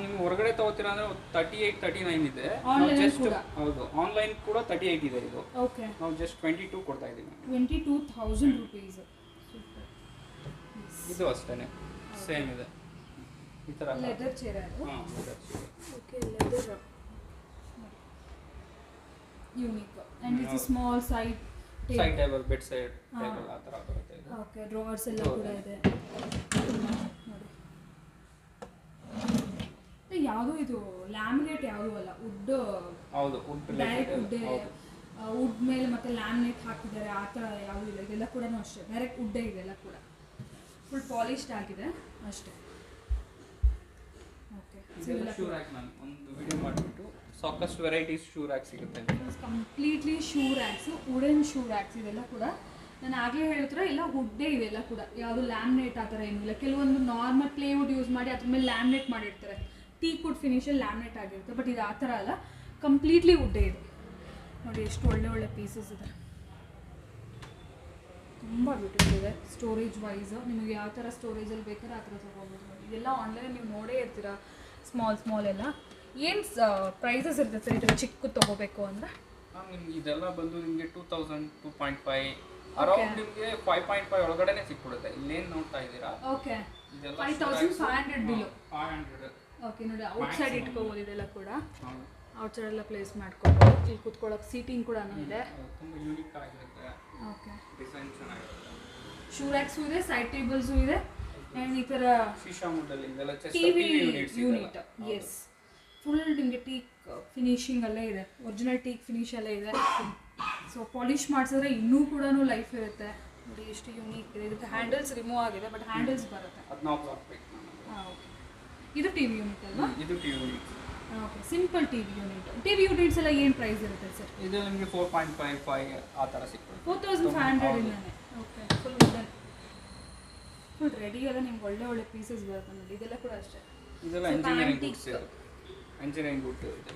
ನೀವು ಹೊರಗಡೆ ತಗೋತೀರಾ ಅಂದ್ರೆ 38, 39 ಇದೆ. ಆನ್ಲೈನ್ ಕೂಡ. ಹೌದು, ಆನ್ಲೈನ್ ಕೂಡ 38 ಇದೆ. ಇದು ಓಕೆ, ನಾವು ಜಸ್ಟ್ 22 ಕೊಡ್ತಾ ಇದೀವಿ. 22,000 rupees. ಇದು ಅಷ್ಟೇನೆ ಸೇಮ್ ಇದೆ. ಈ ತರ ಲೆದರ್ ಚೇರ್ ಅದು. ಹಾಂ, okay, leather unique and it's small side side table, bed side table ಆ ತರ ಬರುತ್ತೆ ಇದು. ಓಕೆ, ಡ್ರಾವರ್ಸ್ ಎಲ್ಲ ಕೂಡ ಇದೆ ನೋಡಿ. ಯಾವುದು ಇದು ಲ್ಯಾಮಿನೇಟ್ ಯಾವುದು ಅಲ್ಲ, ವುಡ್. ಹೌದು, ವುಡ್ ಡೈರೆಕ್ಟ್ ವುಡ್ ಮೇಲೆ ಮತ್ತೆ ಲ್ಯಾಮಿನೇಟ್ ಹಾಕಿದ್ದಾರೆ, ಆ ಥರ ಯಾವುದೂ ಇಲ್ಲ. ಇದೆಲ್ಲ ಕೂಡ ಅಷ್ಟೇ ಡೈರೆಕ್ಟ್ ವುಡ್ಡೇ ಇದೆಲ್ಲ ಕೂಡ. ಫುಲ್ ಪಾಲಿಶ್ಡ್ ಆಗಿದೆ ಅಷ್ಟೇ. ಓಕೆ, ಶೂ ರ್ಯಾಕ್ ನಾನು ಒಂದು ವಿಡಿಯೋ ಮಾಡಿಬಿಟ್ಟು ಸಾಕಷ್ಟು ವೆರೈಟೀಸ್ ಶೂ ರ್ಯಾಕ್ ಸಿಗುತ್ತೆ. Completely shoe racks, wooden shoe racks. ಇದೆಲ್ಲ ಕೂಡ ನಾನು ಆಗಲೇ ಹೇಳ್ತಾರೆ ಎಲ್ಲ ವುಡ್ಡೇ ಇದೆಲ್ಲ ಕೂಡ. ಯಾವುದು ಲ್ಯಾಮಿನೇಟ್ ಆ ಥರ ಏನೂ ಇಲ್ಲ. ಕೆಲವೊಂದು ನಾರ್ಮಲ್ ಪ್ಲೇವುಡ್ ಯೂಸ್ ಮಾಡಿ ಅದ್ರ ಮೇಲೆ ಲ್ಯಾಮಿನೇಟ್ ಮಾಡಿರ್ತಾರೆ, ಟೀಕ್ ವುಡ್ ಫಿನಿಷಲ್ಲಿ ಲ್ಯಾಮಿನೇಟ್ ಆಗಿರುತ್ತೆ. ಬಟ್ ಇದು ಆ ಥರ ಅಲ್ಲ, ಕಂಪ್ಲೀಟ್ಲಿ ವುಡ್ಡೇ ಇದೆ ನೋಡಿ. ಎಷ್ಟು ಒಳ್ಳೆ ಒಳ್ಳೆ ಪೀಸಸ್ ಇದೆ, ತುಂಬ ಬ್ಯೂಟಿಫುಲ್ ಇದೆ. ಸ್ಟೋರೇಜ್ ವೈಸ್ ನಿಮಗೆ ಯಾವ ಥರ ಸ್ಟೋರೇಜಲ್ಲಿ ಬೇಕಾದ್ರೆ ಆ ಥರ ತೊಗೋಬೋದು ನೋಡಿ. ಇದೆಲ್ಲ ಆನ್ಲೈನ್ ನೀವು ನೋಡೇ ಇರ್ತೀರಾ, ಸ್ಮಾಲ್ ಎಲ್ಲ. ಏನು ಪ್ರೈಸಸ್ ಇರುತ್ತೆ ಸರ್ ಇದರ ಚಿಕ್ಕ ತೊಗೋಬೇಕು ಅಂದರೆ? ಇದೆಲ್ಲ ಬಂದು ನಿಮಗೆ 2000, 2.5 ಅರೌಂಡ್ ನಿಮಗೆ 5.5 ಒಳಗಡೆನೆ ಸಿಕ್ಬಿಡುತ್ತೆ. ಇಲ್ಲೇನು ನೋಡ್ತಾ ಇದ್ದೀರಾ? Okay, 5500 below. 500. ಓಕೆ ನೋಡಿ, ಔಟ್ಸೈಡ್ ಇಟ್ಕೋಬೋದು ಇದೆಲ್ಲ ಕೂಡ. ಔಟ್ಸೈಡ್ ಎಲ್ಲ ಪ್ಲೇಸ್ ಮಾಡ್ಕೋಬೋದು. ಇಲ್ಲಿ ಕೂತ್ಕೊಳ್ಳೋಕೆ ಸೀಟಿಂಗ್ ಕೂಡ ಇದೆ. ತುಂಬ ಯೂನಿಕ್ ಆಗಿರುತ್ತೆ. ಓಕೆ, ಡಿಸೈನ್ ಚೆನ್ನಾಗಿರುತ್ತೆ. ಶೂ ರ್ಯಾಕ್ಸು ಇದೆ, ಸೈಡ್ ಟೇಬಲ್ಸು ಇದೆ. ಆ್ಯಂಡ್ ಈ ಥರ ಶೀಶಾ ವುಡ್ಡಲ್ಲಿ ಇದೆಲ್ಲ ಟಿವಿ ಯೂನಿಟ್. ಎಸ್, ಫುಲ್ ನಿಮಗೆ ಟೀಕ್ ಫಿನಿಶಿಂಗ್ ಅಲ್ಲೇ ಇದೆ, ಒರಿಜಿನಲ್ ಟೀಕ್ ಫಿನಿಶ್ ಎಲ್ಲ ಇದೆ. ಸೊ ಪಾಲಿಶ್ ಮಾಡಿಸಿದ್ರೆ ಇನ್ನೂ ಕೂಡ ಲೈಫ್ ಇರುತ್ತೆ ನೋಡಿ. ಎಷ್ಟು ಯೂನಿಕ್ ಇದೆ. ಇದಕ್ಕೆ ಹ್ಯಾಂಡಲ್ಸ್ ರಿಮೂವ್ ಆಗಿದೆ, ಬಟ್ ಹ್ಯಾಂಡಲ್ಸ್ ಬರುತ್ತೆ. ಹಾಂ, ಓಕೆ. ಇದು ಟಿವಿ ಯೂನಿಟ್ ಅಲ್ವಾ? ಇದು TV unit. Okay, simple TV unit. TV units ಎಲ್ಲ ಏನು ಪ್ರೈಸ್ ಇರುತ್ತೆ ಸರ್? ಇದು ನಿಮಗೆ 4.55 ಆ ಥರ ಸಿಗ್ತದೆ. 4500 ಇಂದಾನೆ. ಓಕೆ, ಫುಲ್ ರೆಡಿ ಎಲ್ಲ ನಿಮ್ಗೆ ಒಳ್ಳೆ ಒಳ್ಳೆ ಪೀಸಸ್ ಬರುತ್ತೆ ನೋಡಿ. ಇದೆಲ್ಲ ಕೂಡ ಅಷ್ಟೇ. ಇದೆಲ್ಲ ಇಂಜಿನಿಯರಿಂಗ್ ಗುಡ್ಸ್, ಇಂಜಿನಿಯರಿಂಗ್ ಗುಡ್ ಇದೆ.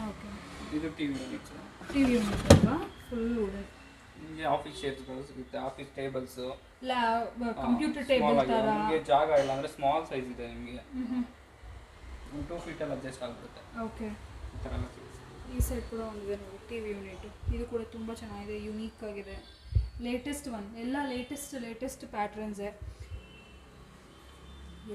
ಓಕೆ, ಇದು ಟಿವಿ ಯೂನಿಟ್ಸ್. ಟಿವಿ ಯೂನಿಟ್ ಅಲ್ವಾ? Full wooden. ನಿಮಗೆ ಆಫೀಸ್ ಚೇರ್ಸ್ಗಳು ಸಿಗುತ್ತೆ, ಆಫೀಸ್ ಟೇಬಲ್ಸ್, ಕಂಪ್ಯೂಟರ್ ಟೇಬಲ್ ಥರ. ನಿಮಗೆ ಜಾಗ ಇಲ್ಲ ಅಂದರೆ ಸ್ಮಾಲ್ ಸೈಜ್ ಇದೆ ನಿಮಗೆ. 2 feet ಅಲ್ಲಿ ಅಡ್ಜಸ್ಟ್ ಆಗಿಬಿಡುತ್ತೆ. ಓಕೆ, ಈ ಥರ ಎಲ್ಲ ಸಿಗುತ್ತೆ. ಈ ಸೈಡ್ ಕೂಡ ಒಂದಿದೆ ನೋಡಿ ಟಿವಿ ಯೂನಿಟ್. ಇದು ಕೂಡ ತುಂಬ ಚೆನ್ನಾಗಿದೆ, ಯೂನಿಕ್ ಆಗಿದೆ. ಲೇಟೆಸ್ಟ್ ಒನ್, ಎಲ್ಲ ಲೇಟೆಸ್ಟ್ ಪ್ಯಾಟ್ರನ್ಸೇ.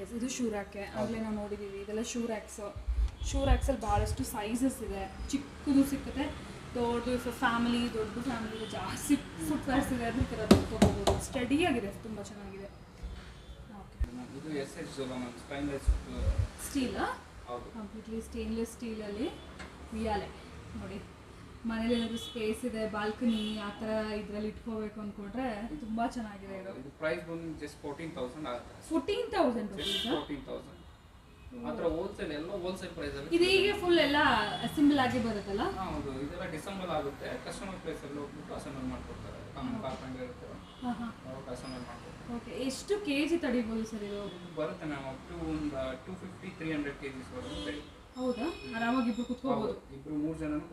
ಎಸ್, ಇದು ಶೂ ರ್ಯಾಕೆ, ಆಗಲೇ ನಾವು ನೋಡಿದ್ದೀವಿ. ಇದೆಲ್ಲ ಶೂ ರ್ಯಾಕ್ಸಲ್ಲಿ ಭಾಳಷ್ಟು ಸೈಜಸ್ ಇದೆ. ಚಿಕ್ಕದು ಸಿಕ್ಕುತ್ತೆ, ದೊಡ್ಡ ಫ್ಯಾಮಿಲಿಗೆ ಜಾಸ್ತಿ ಫುಟ್ವೇರ್ಸ್ ಇದೆ, ಅದ್ರ ಥರ ತೊಗೋಬೋದು. ಸ್ಟಡಿಯಾಗಿದೆ, ತುಂಬ ಚೆನ್ನಾಗಿದೆ. ಇದು SS ಸ್ಟೈನ್ಲೆಸ್ ಸ್ಟೀಲ್, ಹೌದು, ಕಂಪ್ಲೀಟ್ಲಿ ಸ್ಟೇನ್ಲೆಸ್ ಸ್ಟೀಲಲ್ಲಿ ಉಯ್ಯಾಲೆ ನೋಡಿ. ಮನೇಲಿ ಏನಾದರೂ ಸ್ಪೇಸ್ ಇದೆ, ಬಾಲ್ಕನಿ ಆ ಥರ ಇದರಲ್ಲಿ ಇಟ್ಕೋಬೇಕು ಅಂದ್ಕೊಂಡ್ರೆ ತುಂಬ ಚೆನ್ನಾಗಿದೆ. ಇದು ಪ್ರೈಸ್ ಬಂದು ಜಸ್ಟ್ 14,000 ಆಗುತ್ತೆ. 14,000 ರುಪೀಸ್. 14,000 ಮಾತ್ರ. ಹೋಲ್ಸೇಲ್ ಎಲ್ಲ ಹೋಲ್ಸೇಲ್ ಪ್ರೈಸ್ ಅಲ್ಲಿ. ಇದು ಹೀಗೆ ಫುಲ್ ಎಲ್ಲ ಅಸೆಂಬಲ್ ಆಗಿ ಬರುತ್ತಲ್ಲ? ಹೌದು, ಇದೆಲ್ಲ ಡಿಸೆಂಬಲ್ ಆಗುತ್ತೆ. ಕಸ್ಟಮರ್ ಪ್ಲೇಸ್ ಅಲ್ಲಿ ಹೋಗ್ಬಿಟ್ಟು ಅಸೆಂಬಲ್ ಮಾಡ್ಕೊಡ್ತಾರೆ. ಕಾರ್ಪೆಂಟರ್ ಇರ್ತಾರೆ, ಅವರು ಅಸೆಂಬಲ್ ಮಾಡ್ಕೊಡ್ತಾರೆ. ಓಕೆ, ಎಷ್ಟು ಕೆಜಿ ತಡಿಬೋದು ಸರ್ ಇದು? ಬರುತ್ತೆ ಮ್ಯಾಮ್, ಅಪ್ ಟು ಒಂದು 250-300 kg ಬರುತ್ತೆ. ಹೌದಾ? ಆರಾಮಾಗಿ ಇಬ್ರು ಕುತ್ಕೋಬೋದು. ಇಬ್ರು 3 ಜನನೂ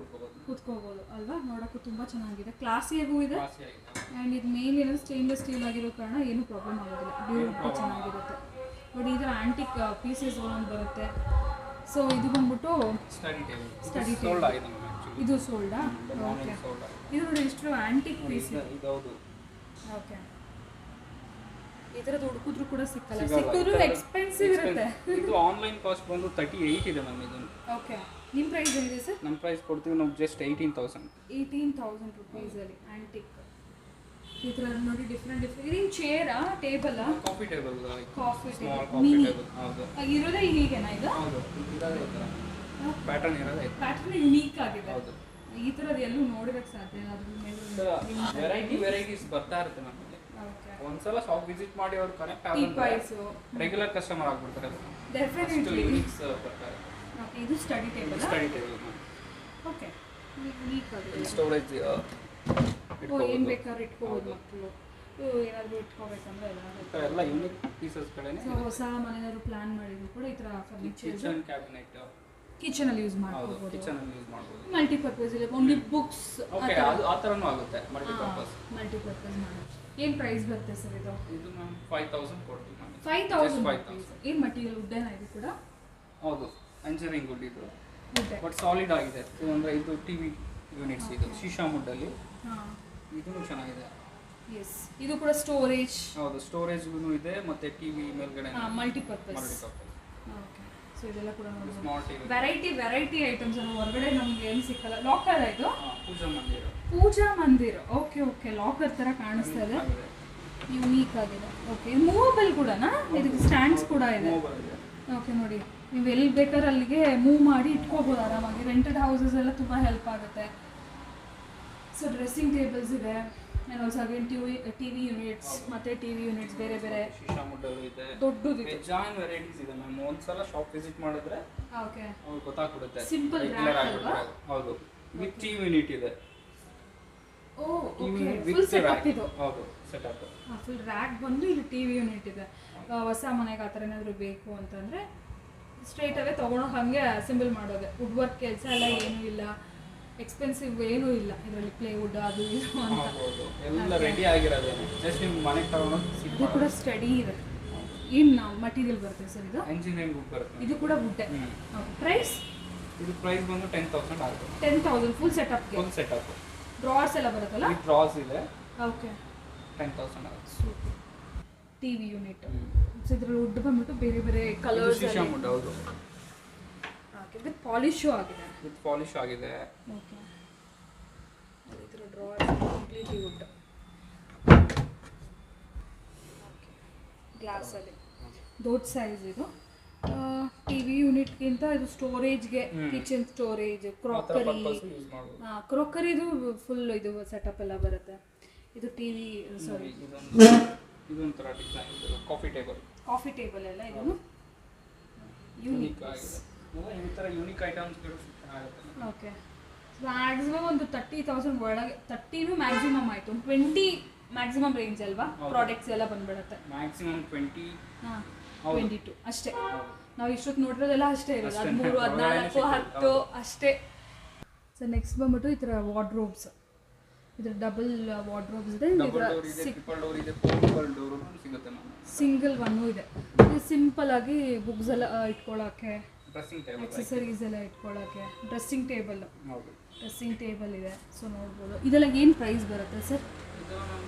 ಕುತ್ಕೋಬೋದು ಅಲ್ವಾ? ನೋಡೋಕ್ಕೂ ತುಂಬ ಚೆನ್ನಾಗಿದೆ, ಕ್ಲಾಸಿಯಾಗೂ ಇದೆ. ಆಗಿದೆ. ಆ್ಯಂಡ್ ಇದು ಮೇನ್ ಏನಂದ್ರೆ ಸ್ಟೇನ್ಲೆಸ್ ಸ್ಟೀಲ್ ಆಗಿರೋ ಕಾರಣ ಏನೂ ಪ್ರಾಬ್ಲಮ್ ಆಗೋದಿಲ್ಲ, ಡ್ಯೂರೇಬಲ್ ಚೆನ್ನಾಗಿರುತ್ತೆ. ನೋಡಿ, ಇದರ ಆಂಟಿಕ್ ಪೀಸಸ್ ಒಂದು ಬರುತ್ತೆ. ಸೊ ಇದು ಬಂದ್ಬಿಟ್ಟು ಸ್ಟಡಿ ಟೇಬಲ್. ಇದು ಸೋಲ್ಡಾ? ಓಕೆ. ಇದು ನೋಡಿ ಎಷ್ಟು ಆಂಟಿಕ್ ಪೀಸ್. ಓಕೆ, ಈ ಥರದ್ದು ಹುಡುಕಿದ್ರು ಕೂಡ ಸಿಕ್ಕಿದ್ರು ಎಕ್ಸ್ಪೆನ್ಸಿವ್ ಇರುತ್ತೆ. ಇದು ಆನ್ಲೈನ್ ಕಾಸ್ಟ್ ಬಂದು 38 ಇದೆ ಮ್ಯಾಮ್. ಇದು ಓಕೆ, ನಿಮ್ಮ ಪ್ರೈಸ್ ಏನಿದೆ ಸರ್? ನಮ್ಮ ಪ್ರೈಸ್ ಕೊಡ್ತೀವಿ ನಾವು ಜಸ್ಟ್ 18,000 ರುಪೀಸಲ್ಲಿ ಆಂಟಿಕ್. ಈ ಥರ ನೋಡಿ, ಡಿಫ್ರೆಂಟ್ ಇದೇನು ಚೇರಾ, ಟೇಬಲಾ? Coffee table. Coffee table. ಹೌದು, ಇರೋದೇ ಹೀಗೆನಾ ಇದು? ಹೌದು, ಪ್ಯಾಟರ್ನ್ ಇರೋದೇ. ಪ್ಯಾಟರ್ನ್ ಯುನೀಕ್ ಆಗಿದೆ. ಹೌದು, ಈ ಥರದ್ದು ಎಲ್ಲೂ ನೋಡಿರಕ್ಕೆ ಸಾಧ್ಯ ಇಲ್ಲ. ಅದ್ರ ವೆರೈಟೀಸ್ ಬರ್ತಾ ಇರುತ್ತೆ ನಮಗೆ. ಒಂದ್ಸಲ ಶಾಪ್ ವಿಸಿಟ್ ಮಾಡಿ ಅವ್ರು ಕನೆಕ್ಟ್ ರೆಗ್ಯುಲರ್ ಕಸ್ಟಮರ್ ಆಗ್ಬಿಡ್ತಾರೆ. ಡೆಫಿನೆಟ್ಲಿ. ಬರ್ತಾರೆ. ಇದು ಸ್ಟಡಿ ಟೇಬಲ್. ಓಕೆ, ಯುನೀಕ್ ಆಗಿದೆ. ಸ್ಟೋರೇಜ್ ಏನು ಬೇಕಾದ್ರೂ ಇಟ್ಕೋಬೋದು ಮಕ್ಕಳು. ಏನಾದರೂ ಇಟ್ಕೋಬೇಕಂದ್ರೆ ಎಲ್ಲ ಯೂನಿಕ್ ಪೀಸಸ್ಗಳೇನೆ. ಹೊಸ ಮನೆಯಾದ್ರು ಪ್ಲಾನ್ ಮಾಡಿದ್ರು ಕೂಡ ಈ ಥರ ಫರ್ನಿಚರ್ ಕಿಚನ್ ಕ್ಯಾಬಿನೆಟ್ ಕಿಚನಲ್ಲಿ ಯೂಸ್ ಮಾಡ್ಕೋಬೋದು. ಕಿಚನಲ್ಲಿ ಯೂಸ್ ಮಾಡ್ಬೋದು. ಮಲ್ಟಿಪರ್ಪಸ್ ಇಲ್ಲ, ಓನ್ಲಿ ಬುಕ್ಸ್ ಓಕೆ, ಆ ಥರನೂ ಆಗುತ್ತೆ. ಮಲ್ಟಿಪರ್ಪಸ್ ಮಾಡೋದು. ಏನು ಪ್ರೈಸ್ ಬರುತ್ತೆ ಸರ್ ಇದು? ಇದು ಮ್ಯಾಮ್ 5,000 ಕೊಡ್ತೀವಿ ಮ್ಯಾಮ್. 5,000. ಏನು ಮಟೀರಿಯಲ್ ವುಡ್ಡೇನಾ ಇದು ಕೂಡ? ಹೌದು, ಎಂಜಿನಿಯರಿಂಗ್ ವುಡ್ ಇದು. ವುಡ್ ಬಟ್ ಸಾಲಿಡ್ ಆಗಿದೆ. ಇದು ಅಂದರೆ ಇದು ಟಿವಿ ಯೂನಿಟ್ಸ್. ಇದು ಶೀಶಾ ವುಡ್ಡಲ್ಲಿ. ಇದೂ ಚೆನ್ನಾಗಿದೆ. ಎಸ್, ಇದು ಕೂಡ ಸ್ಟೋರೇಜ್. ಹೌದು, ಸ್ಟೋರೇಜ್ಗೂ ಇದೆ ಮತ್ತೆ ಟಿವಿ ಮೇಲ್ಗಡೆ ಮಲ್ಟಿಪರ್ಪಸ್. ಓಕೆ, ಸೊ ಇದೆಲ್ಲ ಕೂಡ ನೋಡಿ, ಸ್ಮಾರ್ಟ್ ಟಿವಿ. ವೆರೈಟಿ ಐಟಮ್ಸ್ ಅನ್ನು ಹೊರಗಡೆ ನಮಗೆ ಏನು ಸಿಕ್ಕಲ್ಲ. ಲಾಕರ್ ಇದು? ಪೂಜಾ ಮಂದಿರ. ಓಕೆ, ಲಾಕರ್ ಥರ ಕಾಣಿಸ್ತಾ ಇದೆ, ಯುನೀಕ್ ಆಗಿದೆ. ಓಕೆ, ಮೂವಬಲ್ ಕೂಡನಾ? ಇದಕ್ಕೆ ಸ್ಟ್ಯಾಂಡ್ಸ್ ಕೂಡ ಇದೆ. ಓಕೆ, ನೋಡಿ, ನೀವು ಎಲ್ಲಿ ಬೇಕಾದ್ರೆ ಅಲ್ಲಿಗೆ ಮೂವ್ ಮಾಡಿ ಇಟ್ಕೋಬೋದು ಆರಾಮಾಗಿ. ರೆಂಟೆಡ್ ಹೌಸಸ್ ಎಲ್ಲ ತುಂಬ ಹೆಲ್ಪ್ ಆಗುತ್ತೆ. ಸೊ ಡ್ರೆಸ್ಸಿಂಗ್ ಟೇಬಲ್ಸ್ ಇದೆ, and also again TV units, ಮತ್ತೆ ಟಿವಿ ಯೂನಿಟ್ಸ್ ಬೇರೆ ಇದೆ. ದೊಡ್ಡದು ಜಾನ್ ವೆರೈಟೀಸ್ ಇದೆ ಮ್ಯಾಮ್. ಒಂದ್ಸಲ ಶಾಪ್ ವಿಸಿಟ್ ಮಾಡಿದ್ರೆ ಓಕೆ ಗೊತ್ತಾಗ್ಬಿಡುತ್ತೆ. Simple rack. ಹೌದು, ವಿತ್ ಟಿವಿ ಯೂನಿಟ್ ಇದೆ. ಓಕೆ, ಫುಲ್ ಸೆಟಪ್ ಇದು. ಹೌದು, ಸೆಟಪ್. ಫುಲ್ ರ್ಯಾಕ್ ಬಂದು ಇಲ್ಲಿ ಟಿವಿ ಯೂನಿಟ್ ಇದೆ. ಹೊಸ ಮನೆಗೆ ಆ ಥರ ಏನಾದರೂ ಬೇಕು ಅಂತಂದರೆ ಸ್ಟ್ರೈಟ್ ಅವೇ ತೊಗೊಳೋ ಹಾಗೆ ಅಸೆಂಬಲ್ ಮಾಡೋದೆ. ವುಡ್ ವರ್ಕ್ ಕೆಲಸ ಎಲ್ಲ ಏನೂ ಇಲ್ಲ, ಎಕ್ಸ್ಪೆನ್ಸಿವ್ ಏನೂ ಇಲ್ಲ ಇದರಲ್ಲಿ. ಪ್ಲೇವುಡ್ ಅದು ಇದು ಅಂತ ಎಲ್ಲ ರೆಡಿ ಆಗಿರೋದು. ಜಸ್ಟ್ ನಿಮ್ಮ ಮನೆಗೆ ತಗೊಂಡು. ಇದು ಕೂಡ ಸ್ಟಡಿ ಇದೆ. ಏನು ಮಟೀರಿಯಲ್ ಬರುತ್ತೆ ಸರ್ ಇದು? ಎಂಜಿನಿಯರಿಂಗ್ ವುಡ್ ಬರುತ್ತೆ. ಇದು ಕೂಡ ವುಡ್ಡೆ. ಪ್ರೈಸ್? ಇದು ಪ್ರೈಸ್ ಬಂದು 10,000 ಆಗುತ್ತೆ. 10,000 ಫುಲ್ ಸೆಟಪ್ಗೆ? Full setup. ಡ್ರಾರ್ಸ್ ಎಲ್ಲ ಬರುತ್ತಲ್ಲ? ಡ್ರಾರ್ಸ್ ಇದೆ. ಓಕೆ, 10,000 ಆಗುತ್ತೆ. TV unit. ಸೊ ಇದ್ರಲ್ಲಿ ವುಡ್ ಬಂದ್ಬಿಟ್ಟು ಬೇರೆ ಬೇರೆ ಕಲರ್ಸ್. ಶೀಶಾ ವುಡ್. ಹೌದು, ಓಕೆ, ವಿತ್ ಪಾಲಿಶು ಆಗಿದೆ. ವಿತ್ ಪಾಲಿಶ್ ಆಗಿದೆ. ಓಕೆ, ಈ ಥರ ಡ್ರಾರ್ಸ್ ಕಂಪ್ಲೀಟ್ಲಿ ವುಡ್. ಓಕೆ, ಗ್ಲಾಸಲ್ಲಿ ದೊಡ್ಡ ಸೈಜ್ ಇದು. ಟಿವಿ ಯೂನಿಟ್ಗಿಂತ ಇದು ಸ್ಟೋರೇಜ್ಗೆ, ಕಿಚನ್ ಸ್ಟೋರೇಜ್, ಕ್ರೋಕರಿದು ಫುಲ್ ಇದು ಸೆಟಪ್ ಎಲ್ಲ ಬರುತ್ತೆ. ಇದು ಟಿವಿ, ಸಾರಿ, ಇದೊಂಥರ ಡಿಸೈನ್. ಕಾಫಿ ಟೇಬಲ್ ಎಲ್ಲ ಇದು ಯೂನಿಕ್ ಆಗಿದೆ. ಈ ಥರ ಯೂನಿಕ್ ಐಟಮ್ಸ್ಗಳು ಸಿಗುತ್ತೆ. ಓಕೆ, ಮ್ಯಾಕ್ಸಿಮಮ್ ಒಂದು 30,000 ಒಳಗೆ. 30 ಮ್ಯಾಕ್ಸಿಮಮ್ ಆಯಿತು, 20 ಮ್ಯಾಕ್ಸಿಮಮ್ ರೇಂಜ್ ಅಲ್ವಾ? ಪ್ರಾಡಕ್ಟ್ಸ್ ಎಲ್ಲ ಬಂದ್ಬಿಡುತ್ತೆ. ಮ್ಯಾಕ್ಸಿಮಮ್ 20. 22 ಅಷ್ಟೇ. ನಾವು ಇಷ್ಟೊತ್ತು ನೋಡಿರೋದೆಲ್ಲ ಅಷ್ಟೇ ಇರೋದು. 13, 14, 10 ಅಷ್ಟೇ. ಸೊ ನೆಕ್ಸ್ಟ್ ಬಂದ್ಬಿಟ್ಟು ಈ ಥರ ವಾರ್ಡ್ರೋಬ್ಸ್. ಇದ್ರ ಡಬಲ್ ವಾರ್ಡ್ರೋಬ್ಸ್ ಇದೆ. ಸಿಂಗಲ್ ಒನ್ನು ಇದೆ. ಇದು ಸಿಂಪಲ್ ಆಗಿ ಬುಕ್ಸ್ ಎಲ್ಲ ಇಟ್ಕೊಳ್ಳೋಕ್ಕೆ, ಎಕ್ಸಸರೀಸ್ ಎಲ್ಲ ಇಟ್ಕೊಳ್ಳೋಕ್ಕೆ. ಡ್ರೆಸ್ಸಿಂಗ್ ಟೇಬಲ್ ಇದೆ. ಸೊ ನೋಡ್ಬೋದು. ಇದೆಲ್ಲ ಏನು ಪ್ರೈಸ್ ಬರುತ್ತೆ ಸರ್? ಇದು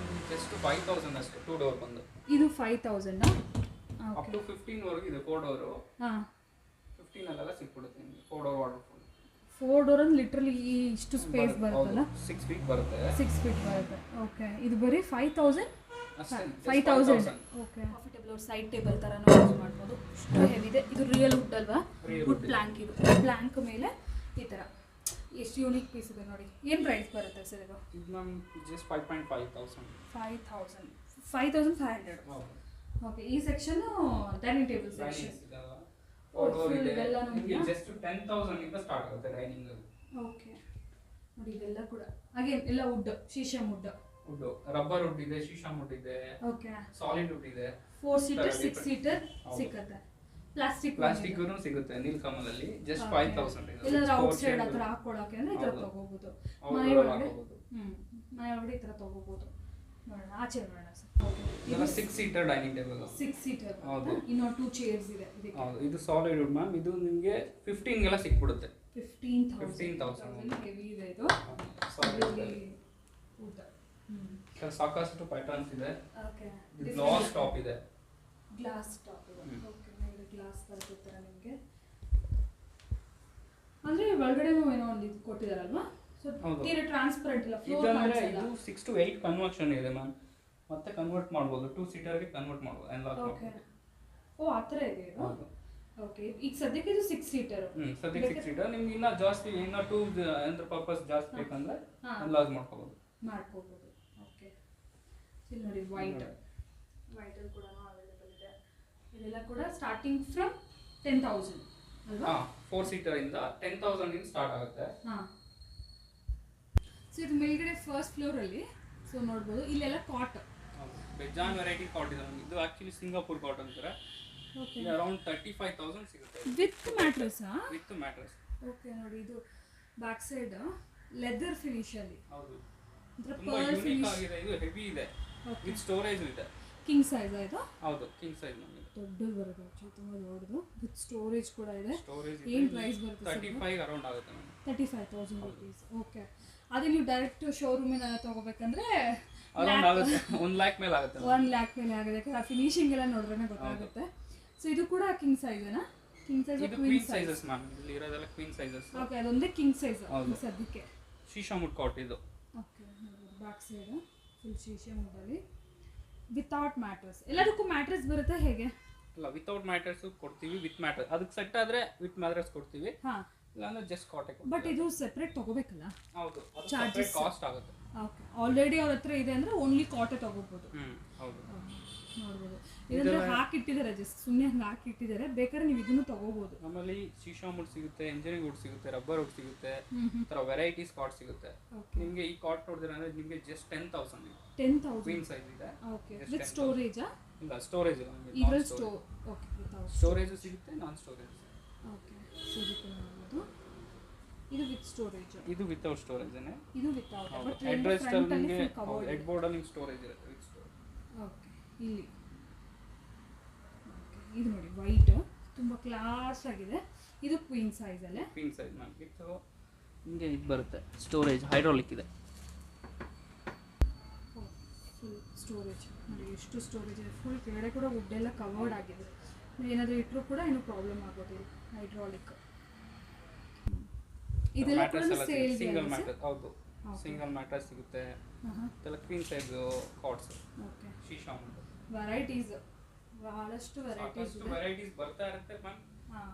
ಜಸ್ಟ್ 5000 ಅಷ್ಟೇ 2 ಡೋರ್ ಬಂದು. ಇದು 5000 ಅಪ್ ಟು 15 ವರೆಗೂ ಇದೆ 4 ಡೋರು. ಹಾಂ 15 ಅಲ್ಲೆಲ್ಲ ಸಿಕ್ಬಿಡುತ್ತೆ ನಿಮಗೆ 4 ಡೋರ್ ವಾಟರ್ಫಾಲ್. 4 ಡೋರ್ ಅಂದ್ರೆ ಲಿಟ್ರಲಿ ಇಷ್ಟು ಸ್ಪೇಸ್ ಬರುತ್ತಲ್ಲ, 6 ಫೀಟ್ ಬರುತ್ತೆ. 6 ಫೀಟ್ ಬರುತ್ತೆ. ಓಕೆ, ಇದು ಬರೀ 5000 ಅಷ್ಟೇ 5000. ಓಕೆ, ಪ್ರಾಫಿಟಬಲ್ ಸೈಡ್ ಟೇಬಲ್ ಥರನೂ ಯೂಸ್ ಮಾಡ್ಬೋದು. ಇಷ್ಟು ಹೆವಿ ಇದೆ. ಇದು ರಿಯಲ್ ವುಡ್ ಅಲ್ವಾ? Wood plank. ಇದು ಪ್ಲ್ಯಾಂಕ್ ಮೇಲೆ ಈ ಥರ ಎಷ್ಟು ಯೂನಿಕ್ ಪೀಸ್ ಇದೆ ನೋಡಿ. ಏನು ಪ್ರೈಸ್ ಬರುತ್ತೆ ಸರ್ ಇದು? ಇದು ಮ್ಯಾಮ್ ಜಸ್ಟ್ 5,500. 5500. ಓಕೆ, ಈ section dining table section. Just 10,000 ಇಂದ ಸ್ಟಾರ್ಟ್ ಆಗುತ್ತೆ ಡೈನಿಂಗ್. ಓಕೆ ನೋಡಿ, ಇದೆಲ್ಲ ಕೂಡ ಹಾಗೆ ಎಲ್ಲ wood, sheesham wood, rubber wood ಇದೆ, ಶೀಶಮ್ ವುಡ್ ಇದೆ, ಓಕೆ, ಸಾಲಿಡ್ ವುಡ್ ಇದೆ. 4 ಸೀಟರ್ 6 ಸೀಟರ್ ಸಿಗುತ್ತೆ. ಪ್ಲಾಸ್ಟಿಕ್ ಸಿಗುತ್ತೆ ನೀಲ್ಕಮಲ್ ಅಲ್ಲಿ. ಜಸ್ಟ್ 5000 ಇದೆ. ಎಲ್ಲ ಔಟ್ ಸೈಡ್ ಆ ಥರ ಹಾಕೊಳ್ಳೋಕೆ ಅಂದ್ರೆ ಈ ಥರ ತಗೋಬಹುದು. ಮನೆ ಒಳಗಡೆ ಮನೆ ಒಳಗಡೆ ಈ ಥರ ತಗೋಬಹುದು. ನೋಡೋಣ, ಆಚೆ ನೋಡೋಣ ಸರ್. ಇದೆಲ್ಲ 6 ಸೀಟರ್ ಡೈನಿಂಗ್ ಟೇಬಲ್. 6 ಸೀಟರ್. ಹೌದು. ಇನ್ನೂ 2 ಚೇರ್ಸ್ ಇದೆ ಇದಕ್ಕೆ. ಹೌದು, ಇದು ಸಾಲಿಡ್ ವುಡ್ ಮ್ಯಾಮ್. ಇದು ನಿಮಗೆ 15 ಗೆಲ್ಲ ಸಿಕ್ಬಿಡುತ್ತೆ. 15,000 ಹೆವಿ ಇದೆ ಇದು. ವುಡ್ ಸಾಕಷ್ಟು ಪ್ಯಾಟರ್ನ್ಸ್ ಇದೆ. ಓಕೆ, ಇದು ಗ್ಲಾಸ್ ಟಾಪ್ ಇದೆ. ಗ್ಲಾಸ್ ಟಾಪ್ ಇದೆ. ಓಕೆ, ಇದು ಗ್ಲಾಸ್ ಬರುತ್ತೆ ನಿಮಗೆ. ಅಂದ್ರೆ ಒಳಗಡೆನೂ ಏನೋ ಒಂದು ಇದು ಕೊಟ್ಟಿದಾರಲ್ವಾ? ಸೊ ತೀರಾ ಟ್ರಾನ್ಸ್ಪರೆಂಟ್ ಇಲ್ಲ, ಫ್ಲೋರ್ ಕಾಣಿಸಲ್ಲ. ಇದು 6 to 8 ಕನ್ವರ್ಷನ್ ಇದೆ ಮ್ಯಾಮ್. ಮತ್ತೆ ಕನ್ವರ್ಟ್ ಮಾಡಬಹುದು, 2 ಸೀಟರ್ ಗೆ ಕನ್ವರ್ಟ್ ಮಾಡಬಹುದು, ಅನ್ಲಾಕ್ ಮಾಡಬಹುದು. ಓ, ಆ ಥರ ಇದೆ ಇದು. ಓಕೆ, ಈಗ ಸದ್ಯಕ್ಕೆ ಇದು 6 ಸೀಟರ್. ಸದ್ಯಕ್ಕೆ 6 ಸೀಟರ್. ನಿಮ್ಗೆ ಇನ್ನ ಜಾಸ್ತಿ ಇನ್ನ 2 ಅಂದ್ರೆ ಪರ್ಪಸ್ ಜಾಸ್ತಿ ಬೇಕಂದ್ರೆ ಅನ್ಲಾಕ್ ಮಾಡ್ಕೋಬಹುದು. ಓಕೆ, ಇಲ್ಲಿ ನೋಡಿ ವೈಟ್ ಅಲ್ಲಿ ಕೂಡ ಅವೈಲೇಬಲ್ ಇದೆ. ಇದೆಲ್ಲ ಕೂಡ ಸ್ಟಾರ್ಟಿಂಗ್ ಫ್ರಮ್ 10,000 ಅಲ್ವಾ? 4 ಸೀಟರ್ ಇಂದ 10,000 ಇಂದ ಸ್ಟಾರ್ಟ್ ಆಗುತ್ತೆ. ಸೊ ಇದು ಮೇಲ್ಗಡೆ ಫಸ್ಟ್ ಫ್ಲೋರ್ ಅಲ್ಲಿ ಸೊ ನೋಡ್ಬೋದು, ಇಲ್ಲೆಲ್ಲ ಕಾಟ್, ಬೆಜಾನ್ ವೆರೈಟಿ ಕಾಟ್ ಇದೆ. ಇದು ಆಕ್ಚುಲಿ ಸಿಂಗಾಪುರ್ ಕಾಟ್ ಅಂತಾರೆ. ಓಕೆ, ಅರೌಂಡ್ 35,000 ಸಿಗುತ್ತೆ with mattress. With mattress. Okay, ನೋಡಿ ಇದು ಬ್ಯಾಕ್ ಸೈಡ್ ಲೆದರ್ ಫಿನಿಶ್ ಅಲ್ಲಿ. ಹೌದು, ಅಂದ್ರೆ ತುಂಬಾ ಯೂನಿಕ್ ಆಗಿದೆ. ಇದು ಹೆವಿ ಇದೆ, ವಿತ್ ಸ್ಟೋರೇಜ್ ಇದೆ. ಕಿಂಗ್ ಸೈಜ್ ಇದು? ಹೌದು, ಕಿಂಗ್ ಸೈಜ್ ನಮಗೆ ದೊಡ್ಡದು ಬರುತ್ತೆ. ಆಕ್ಚುಲಿ ತುಂಬಾ ದೊಡ್ಡದು, ವಿತ್ ಸ್ಟೋರೇಜ್ ಕೂಡ ಇದೆ. ಸ್ಟೋರೇಜ್ ಏನು ಪ್ರೈಸ್ ಬರುತ್ತೆ? 35 ಅರೌಂಡ್ ಆಗುತ್ತೆ ನಮಗೆ. 35,000 rupees. ಓಕೆ, ಅದೇ ನೀವು ಡೈರೆಕ್ಟ್ ಶೋರೂಮಿನ ತಗೋಬೇಕಂದ್ರೆ ಅರೌಂಡ್ ಆಗುತ್ತೆ 1 lakh ಮೇಲೆ ಆಗುತ್ತೆ. 1 lakh ಮೇಲೆ ಆಗುತ್ತೆ. ಆ ಫಿನಿಶಿಂಗ್ ಎಲ್ಲ ನೋಡಿದ್ರೆ ಗೊತ್ತಾಗುತ್ತೆ. ಸೊ ಇದು ಕೂಡ ಕಿಂಗ್ ಸೈಜ್ನಾ? ಕಿಂಗ್ ಸೈಜ್ ಇದು ಕ್ವೀನ್ ಸೈಜಸ್ ಮ್ಯಾಮ್. ಇಲ್ಲಿ ಇರೋದೆಲ್ಲ ಕ್ವೀನ್ ಸೈಜಸ್. ಓಕೆ, ಅದೊಂದೇ ಕಿಂಗ್ ಸೈಜ್ ಸದ್ಯಕ್ಕೆ. ಶೀಶಮ್ ವುಡ್ ಕಾಟ್ ಇದು. Okay, back side full sheesham wood ಅಲ್ಲಿ ವಿತೌಟ್ ಮ್ಯಾಟ್ರೆಸ್. ಎಲ್ಲದಕ್ಕೂ ಮ್ಯಾಟ್ರೆಸ್ ಬರುತ್ತೆ ಹೇಗೆ? ಇಲ್ಲ, ವಿತೌಟ್ ಮ್ಯಾಟ್ರೆಸ್ ಕೊಡ್ತೀವಿ, ವಿತ್ ಮ್ಯಾಟ್ರೆಸ್. ಅದಕ್ಕೆ ಸೆಟ್ ಆದ್ರೆ ವಿತ್ ಮ್ಯಾಟ್ರೆಸ್ ಕೊಡ್ತೀವಿ. ಇಲ್ಲಾಂದ್ರೆ ಜಸ್ಟ್ ಕಾಟೆ. ಬಟ್ ಇದು ಸೆಪರೇಟ್ ತಗೋಬೇಕಲ್ಲ? ಹೌದು, ಅದು ಸೆಪರೇಟ್ ಕಾಸ್ಟ್ ಆಗುತ್ತೆ. ಓಕೆ, ಆಲ್ರೆಡಿ ಅವ್ರ ಹತ್ರ ಇದೆ ಅಂದ್ರೆ ಓನ್ಲಿ ಕಾಟೆ ತಗೋಬಹುದು. ಹೌದು, ನೋಡ್ಬೋದು. ಇದಂದ್ರೆ ಹಾಕಿಟ್ಟಿದ್ದಾರೆ, ಜಸ್ಟ್ ಸುಮ್ಮನೆ ಹಂಗೆ ಹಾಕಿಟ್ಟಿದ್ದಾರೆ. ಬೇಕಾದ್ರೆ ನೀವು ಇದನ್ನು ತಗೋಬಹುದು. ನಮ್ಮಲ್ಲಿ ಶೀಶಮ್ ವುಡ್ ಸಿಗುತ್ತೆ, ಎಂಜಿನಿಯರಿಂಗ್ ವುಡ್ ಸಿಗುತ್ತೆ, ರಬ್ಬರ್ ವುಡ್ ಸಿಗುತ್ತೆ, ತರ ವೆರೈಟೀಸ್ ಕಾಟ್ ಸಿಗುತ್ತೆ. ನಿಮಗೆ ಈ ಕಾಟ್ ನೋಡಿದ್ರೆ ಅಂದ್ರೆ ನಿಮಗೆ ಜಸ್ಟ್ 10,000 ಕ್ವೀನ್ ಸೈಜ್ ಇದೆ. Okay, with storage? ಇಲ್ಲ, ಸ್ಟೋರೇಜ್ ಇಲ್ಲ. ಇದರಲ್ಲಿ ಓಕೆ, ವಿತೌಟ್ ಸ್ಟೋರೇಜ್ ಸಿಗುತ್ತೆ, ನಾನ್ ಸ್ಟೋರೇಜ್. ಓಕೆ, ಸೊ ಇದು ವಿತ್ ಸ್ಟೋರೇಜ್. ಇದು ವಿತೌಟ್ ಸ್ಟೋರೇಜ್ ಏನೇ. ಇದು ವಿತೌಟ್. ಬಟ್ ಅಡ್ರೆಸ್ ಅಲ್ಲಿ ನಿಮಗೆ ಹೆಡ್ ಬೋರ್ಡ್ ಅಲ್ಲಿ ಸ್ಟೋರೇಜ್ ಇರುತ್ತೆ, ವಿತ್ ಸ್ಟೋರೇಜ್. ಓಕೆ, ಇಲ್ಲಿ ಇದು ನೋಡಿ ವೈಟ್ ತುಂಬಾ ಕ್ಲಾಸ್ ಆಗಿದೆ. ಇದು ಕ್ವೀನ್ ಸೈಜ್ ಅಲ್ಲೇ. Queen size ma'am. ಇದು ನಿಮಗೆ ಇದು ಬರುತ್ತೆ, ಸ್ಟೋರೇಜ್ ಹೈಡ್ರಾಲಿಕ್ ಇದೆ. ಫುಲ್ ಸ್ಟೋರೇಜ್ ನೋಡಿ, ಎಷ್ಟು ಸ್ಟೋರೇಜ್ ಇದೆ. ಫುಲ್ ಕೆಳಗಡೆ ಕೂಡ ವುಡ್ ಎಲ್ಲ ಕವರ್ಡ್ ಆಗಿದೆ. ನೀವು ಏನಾದರೂ ಇಟ್ಟರೂ ಕೂಡ ಏನು ಪ್ರಾಬ್ಲಮ್ ಆಗೋದಿಲ್ಲ. ಹೈಡ್ರಾಲಿಕ್. ಇದೆಲ್ಲ ಕೂಡ ಸೇಲ್ ಸಿಂಗಲ್ ಮ್ಯಾಟ್ರೆಸ್. ಹೌದು, ಸಿಂಗಲ್ ಮ್ಯಾಟ್ರೆಸ್ ಸಿಗುತ್ತೆ. ಇದೆಲ್ಲ queen size quartz. Okay, sheesham varieties, ಬಹಳಷ್ಟು ವೆರೈಟೀಸ್ ಬರ್ತಾ ಇರುತ್ತೆ ಮ್ಯಾಮ್,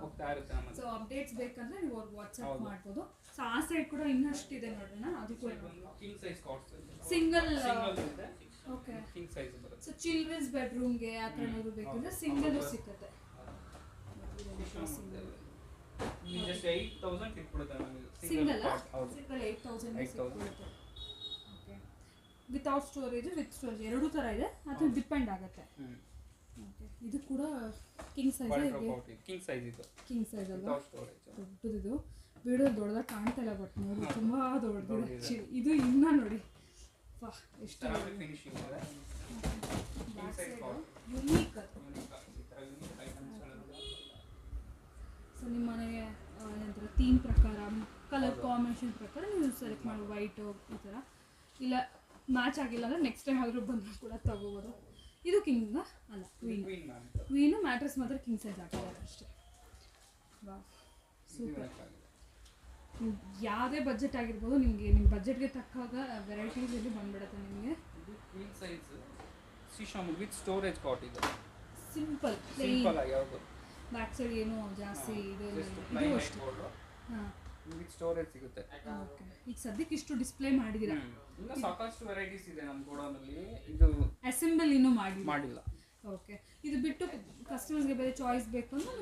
ಹೋಗ್ತಾ ಇರುತ್ತೆ ನಮ್ಮಲ್ಲಿ. ಸೊ ಅಪ್ಡೇಟ್ಸ್ ಬೇಕಂದ್ರೆ ನೀವು ವಾಟ್ಸ್ಆಪ್ ಮಾಡ್ಬೋದು. ಸೊ ಆ ಸೈಡ್ ಕೂಡ ಇನ್ನಷ್ಟು ಇದೆ ನೋಡೋಣ. ಅದು ಕೂಡ ಕಿಂಗ್ ಸೈಜ್ ಕಾಟ್ಸ್ ಸಿಂಗಲ್ ಇದೆ. ಓಕೆ, ಕಿಂಗ್ ಸೈಜ್ ಬರುತ್ತೆ. ಸೊ ಚಿಲ್ಡ್ರನ್ಸ್ ಬೆಡ್ರೂಮ್ಗೆ ಆ ಥರ ಏನಾದ್ರು ಬೇಕಂದ್ರೆ ಸಿಂಗಲ್ ಸಿಗುತ್ತೆ. ಜಸ್ಟ್ 8,000 ಸಿಕ್ಬಿಡುತ್ತೆ ನಮಗೆ ಸಿಂಗಲ್. ಸಿಂಗಲ್ 8,000 ಸಿಕ್ಬಿಡುತ್ತೆ. Okay, without storage with storage ಎರಡೂ ಥರ ಇದೆ. ಅದು ಡಿಪೆಂಡ್ ಆಗುತ್ತೆ. ಓಕೆ, ಇದು ಕೂಡ ಕಿಂಗ್ ಸೈಜ್. ಕಿಂಗ್ ಸೈಜ್ ಇದು. ಕಿಂಗ್ ಸೈಜ್ ಅಲ್ವಾ? ದೊಡ್ಡದಿದು. ವಿಡಿಯೋ ದೊಡ್ಡದಾಗಿ ಕಾಣ್ತಾ ಇಲ್ಲ, ಬಟ್ ನೋಡಿ ತುಂಬ ದೊಡ್ಡದಿದೆ. ಇದು ಇನ್ನೂ ನೋಡಿ ಎಷ್ಟು ಫಿನಿಶಿಂಗ್ ಇದೆ. ಯುನೀಕ್ ಅದು. ಸೊ ನಿಮ್ಮ ಮನೆಗೆ ಏನಂತಾರೆ ಥೀಮ್ ಪ್ರಕಾರ, ಕಲರ್ ಕಾಂಬಿನೇಷನ್ ಪ್ರಕಾರ ನೀವು ಸೆಲೆಕ್ಟ್ ಮಾಡಿ. ವೈಟು ಈ ಥರ, ಇಲ್ಲ ಮ್ಯಾಚ್ ಆಗಿಲ್ಲ ಅಂದರೆ ನೆಕ್ಸ್ಟ್ ಟೈಮ್ ಆದರೂ ಬಂದರೂ ಕೂಡ ತಗೋಬೋದು. ಇದು ಕಿಂಗ್ ಅಲ್ಲ ಕ್ವೀನು ಮ್ಯಾಟ್ರೆಸ್ ಮಾತ್ರ ಕಿಂಗ್ ಸೈಜ್ ಹಾಕಿದ್ದಾರೆ ಅಷ್ಟೇ. ಸೂಪರ್. ಯಾವುದೇ ಬಜೆಟ್ ಆಗಿರ್ಬೋದು ನಿಮಗೆ ನಿಮ್ಮ ಬಜೆಟ್ಗೆ ತಕ್ಕಾಗ ವೆರೈಟೀಸ್ ಇಲ್ಲಿ ಬಂದ್ಬಿಡುತ್ತೆ ನಿಮಗೆ. ಕ್ವೀನ್ ಸೈಜ್ ಸೀಶಾಮ್ ವಿತ್ ಸ್ಟೋರೇಜ್ ಕಾಟ್ ಇದೆ. ಸಿಂಪಲ್ ಆಗಿ ಯಾವುದು ಬ್ಯಾಕ್ ಸೈಡ್ ಏನು ಜಾಸ್ತಿ ಇದು ಅಷ್ಟೇ. ಹಾಂ ವಿತ್ ಸ್ಟೋರೇಜ್ ಸಿಗುತ್ತೆ. ಓಕೆ. ಈಗ ಸದ್ಯಕ್ಕೆ ಇಷ್ಟು ಡಿಸ್ಪ್ಲೇ ಮಾಡಿದ್ದೀರಾ. ಇನ್ನು ಸಾಕಷ್ಟು ವೆರೈಟೀಸ್ ಇದೆ ನಮ್ಮ ಗೋಡೌನಲ್ಲಿ. ಇದು ಅಸೆಂಬಲ್ ಇನ್ನೂ ಮಾಡಿಲ್ಲ. ಓಕೆ. ಇದು ಬಿಟ್ಟು ಕಸ್ಟಮರ್ಸ್ಗೆ ಬೇರೆ ಚಾಯ್ಸ್ ಬೇಕು ಅಂದ್ರೆ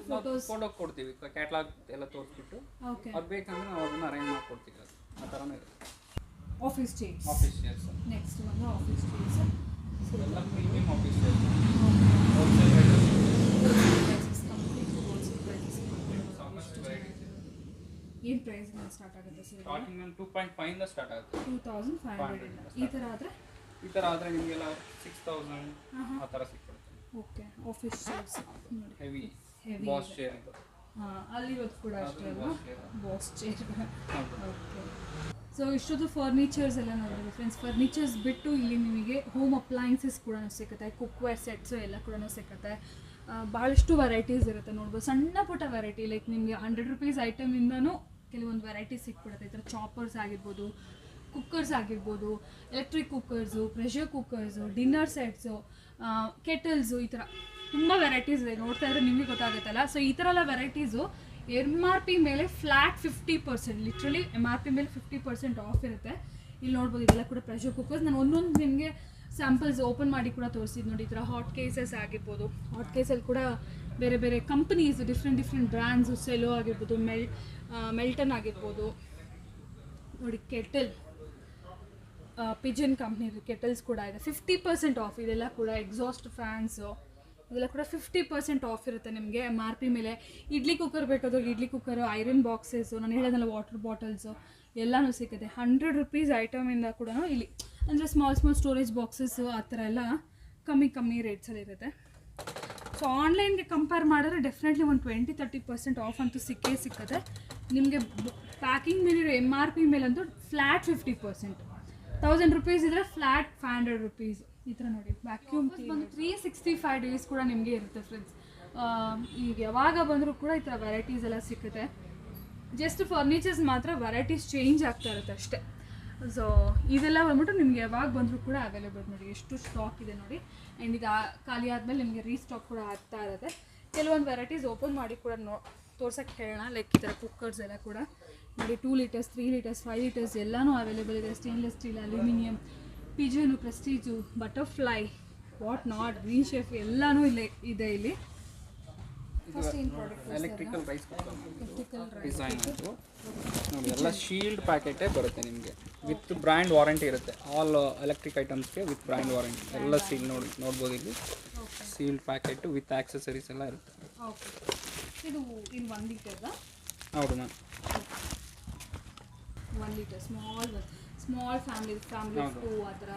ಫೋಟೋ ಕೊಡ್ತೀವಿ, ಕ್ಯಾಟಲಾಗ್ ಎಲ್ಲ ತೋರಿಸ್ಬಿಟ್ಟು ಓಕೆ ಅದು ಬೇಕಂದ್ರೆ ನಾವು ಅದನ್ನ ಅರೇಂಜ್ ಮಾಡ್ಕೊಡ್ತೀವಿ. ಆ ಥರನೇ ಇರುತ್ತೆ. ಆಫೀಸ್ ಚೇರ್ಸ್ ನೆಕ್ಸ್ಟ್ ಬಂದು ಆಫೀಸ್ ಚೇರ್ಸ್ ಎಲ್ಲ premium office chairs. Wholesale prices complete wholesale prices. ಸಾಕಷ್ಟು ವೆರೈಟೀಸ್ ಇದೆ. ಏನು ಪ್ರೈಸ್ ಸ್ಟಾರ್ಟ್ ಆಗುತ್ತೆ ಸರ್? ಸ್ಟಾರ್ಟಿಂಗ್ 2.5 ಇಂದ ಸ್ಟಾರ್ಟ್ ಆಗುತ್ತೆ. 2500 ಈ ಥರ ಆದರೆ ನಿಮಗೆಲ್ಲ 6000 ಆ ಥರ ಸಿಕ್ಬಿಡುತ್ತೆ. Okay. Office chairs heavy boss chair ಇದು. ಹಾಂ ಅಲ್ಲಿರೋದು ಕೂಡ ಅಷ್ಟೇ ಅಲ್ವಾ, ಬಾಸ್ ಚೇರ್. ಓಕೆ. ಸೊ ಇಷ್ಟೊಂದು ಫರ್ನಿಚರ್ಸ್ ಎಲ್ಲ ನೋಡಿದ್ವಿ ಫ್ರೆಂಡ್ಸ್. ಫರ್ನಿಚರ್ಸ್ ಬಿಟ್ಟು ಇಲ್ಲಿ ನಿಮಗೆ ಹೋಮ್ ಅಪ್ಲೈನ್ಸಸ್ ಕೂಡ ಸಿಗುತ್ತೆ, ಕುಕ್ವೇರ್ ಸೆಟ್ಸು ಎಲ್ಲ ಕೂಡ ಸಿಗುತ್ತೆ. ಭಾಳಷ್ಟು ವೆರೈಟೀಸ್ ಇರುತ್ತೆ ನೋಡ್ಬೋದು. ಸಣ್ಣ ಪುಟ್ಟ ವೆರೈಟಿ ಲೈಕ್ ನಿಮಗೆ 100 ರೂಪೀಸ್ ಐಟಮಿಂದನೂ ಕೆಲವೊಂದು ವೆರೈಟೀಸ್ ಸಿಕ್ಬಿಡುತ್ತೆ. ಈ ಥರ ಚಾಪರ್ಸ್ ಆಗಿರ್ಬೋದು, ಕುಕ್ಕರ್ಸ್ ಆಗಿರ್ಬೋದು, electric cookers, pressure cookers, dinner sets, kettles, ಈ ಥರ ತುಂಬ ವೆರೈಟೀಸ್ ಇದೆ. ನೋಡ್ತಾ ಇದ್ರೆ ನಿಮಗೆ ಗೊತ್ತಾಗುತ್ತಲ್ಲ. ಸೊ ಈ ಥರ ಎಲ್ಲ ವೆರೈಟೀಸು MRP ಮೇಲೆ ಫ್ಲ್ಯಾಟ್ 50%, ಲಿಟ್ರಲಿ MRP ಮೇಲೆ 50% ಆಫ್ ಇರುತ್ತೆ. ಇಲ್ಲಿ ನೋಡ್ಬೋದು ಇದೆಲ್ಲ ಕೂಡ ಪ್ರೆಷರ್ ಕುಕ್ಕರ್ಸ್. ನಾನು ಒಂದೊಂದು ನಿಮಗೆ ಸ್ಯಾಂಪಲ್ಸ್ ಓಪನ್ ಮಾಡಿ ಕೂಡ ತೋರಿಸಿದ್ದು ನೋಡಿ. ಈ ಥರ ಹಾಟ್ ಕೇಸಸ್ ಆಗಿರ್ಬೋದು. ಹಾಟ್ ಕೇಸಲ್ಲಿ ಕೂಡ ಬೇರೆ ಬೇರೆ ಕಂಪ್ನೀಸ್, ಡಿಫ್ರೆಂಟ್ ಬ್ರ್ಯಾಂಡ್ಸು, ಸೆಲೋ ಆಗಿರ್ಬೋದು, ಮೆಲ್ಟನ್ ಆಗಿರ್ಬೋದು ನೋಡಿ. ಕೆಟಲ್ ಪಿಜನ್ ಕಂಪ್ನಿ ಕೆಟಲ್ಸ್ ಕೂಡ ಇದೆ. 50% ಆಫ್. ಇದೆಲ್ಲ ಕೂಡ ಎಕ್ಸಾಸ್ಟ್ ಫ್ಯಾನ್ಸು ಇದೆಲ್ಲ ಕೂಡ 50% ಆಫ್ ಇರುತ್ತೆ ನಿಮಗೆ MRP ಮೇಲೆ. ಇಡ್ಲಿ ಕುಕ್ಕರ್ ಬೇಕಾದ್ರೆ ಇಡ್ಲಿ ಕುಕ್ಕರು, ಐರನ್ ಬಾಕ್ಸಸ್ಸು, ನಾನು ಹೇಳೋದಲ್ಲ ವಾಟರ್ ಬಾಟಲ್ಸು ಎಲ್ಲನೂ ಸಿಗುತ್ತೆ. 100 ರೂಪೀಸ್ ಐಟಮಿಂದ ಕೂಡ ಇಲ್ಲಿ ಅಂದರೆ ಸ್ಮಾಲ್ ಸ್ಟೋರೇಜ್ ಬಾಕ್ಸಸ್ಸು ಆ ಥರ ಎಲ್ಲ ಕಮ್ಮಿ ರೇಟ್ಸಲ್ಲಿ ಇರುತ್ತೆ. ಸೊ ಆನ್ಲೈನ್ಗೆ ಕಂಪೇರ್ ಮಾಡಿದ್ರೆ ಡೆಫಿನೆಟ್ಲಿ ಒಂದು 20-30% ಆಫ್ ಅಂತೂ ಸಿಕ್ಕುತ್ತೆ ನಿಮಗೆ. ಪ್ಯಾಕಿಂಗ್ ಮೇಲಿರೋ MRP ಮೇಲಂತೂ ಫ್ಲ್ಯಾಟ್ 50%. 1000 ರೂಪೀಸ್ ಇದ್ದರೆ ಫ್ಲ್ಯಾಟ್ 500 ರೂಪೀಸ್. ಈ ಥರ ನೋಡಿ. ವ್ಯಾಕ್ಯೂಮ್ ಬಂದು 365 ಡೇಸ್ ಕೂಡ ನಿಮಗೆ ಇರುತ್ತೆ ಫ್ರೆಂಡ್ಸ್. ಈಗ ಯಾವಾಗ ಬಂದರೂ ಕೂಡ ಈ ಥರ ವೆರೈಟೀಸ್ ಎಲ್ಲ ಸಿಗುತ್ತೆ. ಜಸ್ಟ್ ಫರ್ನಿಚರ್ಸ್ ಮಾತ್ರ ವೆರೈಟೀಸ್ ಚೇಂಜ್ ಆಗ್ತಾ ಇರುತ್ತೆ ಅಷ್ಟೇ. ಸೊ ಇದೆಲ್ಲ ಬಂದ್ಬಿಟ್ಟು ನಿಮಗೆ ಯಾವಾಗ ಬಂದರೂ ಕೂಡ ಅವೈಲೇಬಲ್ ನೋಡಿ. ಎಷ್ಟು ಸ್ಟಾಕ್ ಇದೆ ನೋಡಿ. ಆ್ಯಂಡ್ ಇದು ಖಾಲಿ ಆದಮೇಲೆ ನಿಮಗೆ ರೀಸ್ಟಾಕ್ ಕೂಡ ಆಗ್ತಾ ಇರುತ್ತೆ. ಕೆಲವೊಂದು ವೆರೈಟೀಸ್ ಓಪನ್ ಮಾಡಿ ಕೂಡ ತೋರ್ಸೋಕ್ಕೆ ಹೇಳೋಣ. ಲೈಕ್ ಈ ಥರ ಕುಕ್ಕರ್ಸ್ ಎಲ್ಲ ಕೂಡ ನೋಡಿ. 2 ಲೀಟರ್ಸ್, 3 ಲೀಟರ್ಸ್, 5 ಲೀಟರ್ಸ್ ಎಲ್ಲನೂ ಅವೈಲೇಬಲ್ ಇದೆ. Stainless steel, aluminium, Pigeon, Prestige, Butterfly, what not, Greenchef ಎಲ್ಲನೂ ಇದೆ ಇಲ್ಲಿ. ಫಸ್ಟ್ ಏನು product? Electrical rice cooker design ಆಯಿತು ನೋಡಿ. ಎಲ್ಲ ಶೀಲ್ಡ್ ಪ್ಯಾಕೆಟೇ ಬರುತ್ತೆ ನಿಮಗೆ. ವಿತ್ ಬ್ರ್ಯಾಂಡ್ ವಾರಂಟಿ ಇರುತ್ತೆ. ಆಲ್ ಎಲೆಕ್ಟ್ರಿಕ್ ಐಟಮ್ಸ್ಗೆ ವಿತ್ ಬ್ರ್ಯಾಂಡ್ ವಾರಂಟಿ. ಎಲ್ಲ ಸೀಲ್ ನೋಡ್ಬೋದು ಇಲ್ಲಿ. ಸೀಲ್ಡ್ ಪ್ಯಾಕೆಟು ವಿತ್ ಆಕ್ಸೆಸರೀಸ್ ಎಲ್ಲ ಇರುತ್ತೆ. ಓಕೆ. ಇದು 1 ಲೀಟರ್ದಾ? ಹೌದು ಮ್ಯಾಮ್. 1 ಲೀಟರ್ ಸ್ಮಾಲ್ ಫ್ಯಾಮಿಲಿ 2 ಆ ಥರ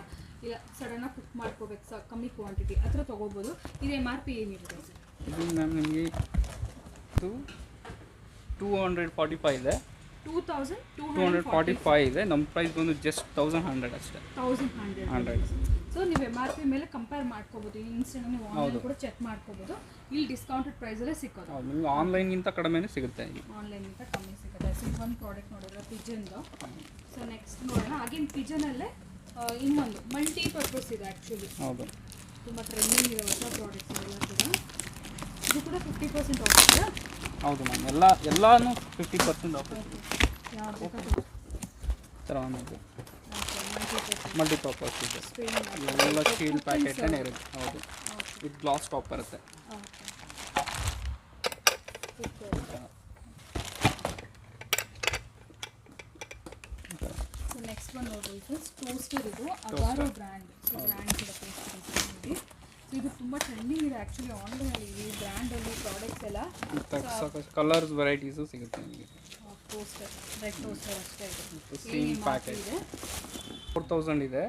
ಇಲ್ಲ ಸಡನ್ನಾಗಿ ಕುಕ್ ಮಾಡ್ಕೋಬೇಕು ಕಮ್ಮಿ ಕ್ವಾಂಟಿಟಿ ಆ ಥರ ತೊಗೋಬೋದು. ಇದು MRP ಏನಿರುತ್ತೆ ಸರ್? ಇದು ಮ್ಯಾಮ್ ನಿಮಗೆ 245 ಇದೆ. 2245 ಇದೆ. ನಮ್ಮ ಪ್ರೈಸ್ ಬಂದು ಜಸ್ಟ್ 1100 ಅಷ್ಟೇ. 1100. ಸೊ ನೀವು MRP ಮೇಲೆ ಕಂಪೇರ್ ಮಾಡ್ಕೋಬೋದು. ಇನ್ಸ್ಟೆಂಟ್ ನೀವು ಆನ್ಲೈನ್ ಕೂಡ ಚೆಕ್ ಮಾಡ್ಕೋಬೋದು. ಇಲ್ಲಿ ಡಿಸ್ಕೌಂಟೆಡ್ ಪ್ರೈಸಲ್ಲೇ ಸಿಕ್ಕೋದು. ಹೌದು, ನಿಮಗೆ ಆನ್ಲೈನ್ಗಿಂತ ಕಡಿಮೆನೇ ಸಿಗುತ್ತೆ. ಆನ್ಲೈನ್ಗಿಂತ ಕಮ್ಮಿ ಸಿಗುತ್ತೆ. ಸೊ ಒಂದು ಪ್ರಾಡಕ್ಟ್ ನೋಡಿದ್ರೆ ಪಿಜನ್ದು. ಸೊ ನೆಕ್ಸ್ಟ್ ನೋಡೋಣ. ಆಗಿನ ಪಿಜನಲ್ಲಿ ಇನ್ನೊಂದು ಮಲ್ಟಿಪರ್ಪಸ್ ಇದೆ ಆ್ಯಕ್ಚುಲಿ. ಹೌದು, ತುಂಬ ಟ್ರೆಂಡಿಂಗ್ ಇರೋ ಹೊಸ ಪ್ರಾಡಕ್ಟ್ಸ್ ಎಲ್ಲ ಕೂಡ. ಇದು ಕೂಡ 50% ಆಫ್ ಇದೆ. ಹೌದು ಮ್ಯಾಮ್. ಎಲ್ಲನೂ 50% ಆಫ್ ಇದೆ. ಯಾವ್ದು ಬೇಕಾದ್ರೆ ಥರ ಅನ್ನೋದು ಮಲ್ಟಿಪರ್ಪಸ್ ಇದೆ. ಎಲ್ಲ ಸ್ಟೀಲ್ ಪ್ಯಾಕೆಟೇ ಇರುತ್ತೆ. ಹೌದು, ವಿತ್ ಗ್ಲಾಸ್ ಟಾಪ್ ಬರುತ್ತೆ. ನೆಕ್ಸ್ಟ್ ಒಂದು ನೋಡ್ಬೋದು ಫ್ರೆಂಡ್ಸ್, ಟೋಸ್ಟರ್. ಇದು ಅಗಾರೋ ಬ್ರ್ಯಾಂಡ್. ಸೊ ಬ್ರ್ಯಾಂಡ್ ಕೂಡ ಟೋಸ್ಟರ್ ನೋಡಿ. ಸೊ ಇದು ತುಂಬ ಟ್ರೆಂಡಿಂಗ್ ಇದೆ ಆ್ಯಕ್ಚುಲಿ ಆನ್ಲೈನಲ್ಲಿ. ಈ ಬ್ರ್ಯಾಂಡಲ್ಲಿ ಪ್ರಾಡಕ್ಟ್ಸ್ ಎಲ್ಲ ಕಲರ್ಸ್ ವೆರೈಟೀಸು ಸಿಗುತ್ತೆ ನಿಮಗೆ. ಟೋಸ್ಟರ್, ರೆಡ್ ಟೋಸ್ಟರ್ ಅಷ್ಟೇ ಇದೆ. ಸ್ಟೀಲ್ ಪ್ಯಾಕೆಟ್ ಇದೆ. 4000 ಇದೆ.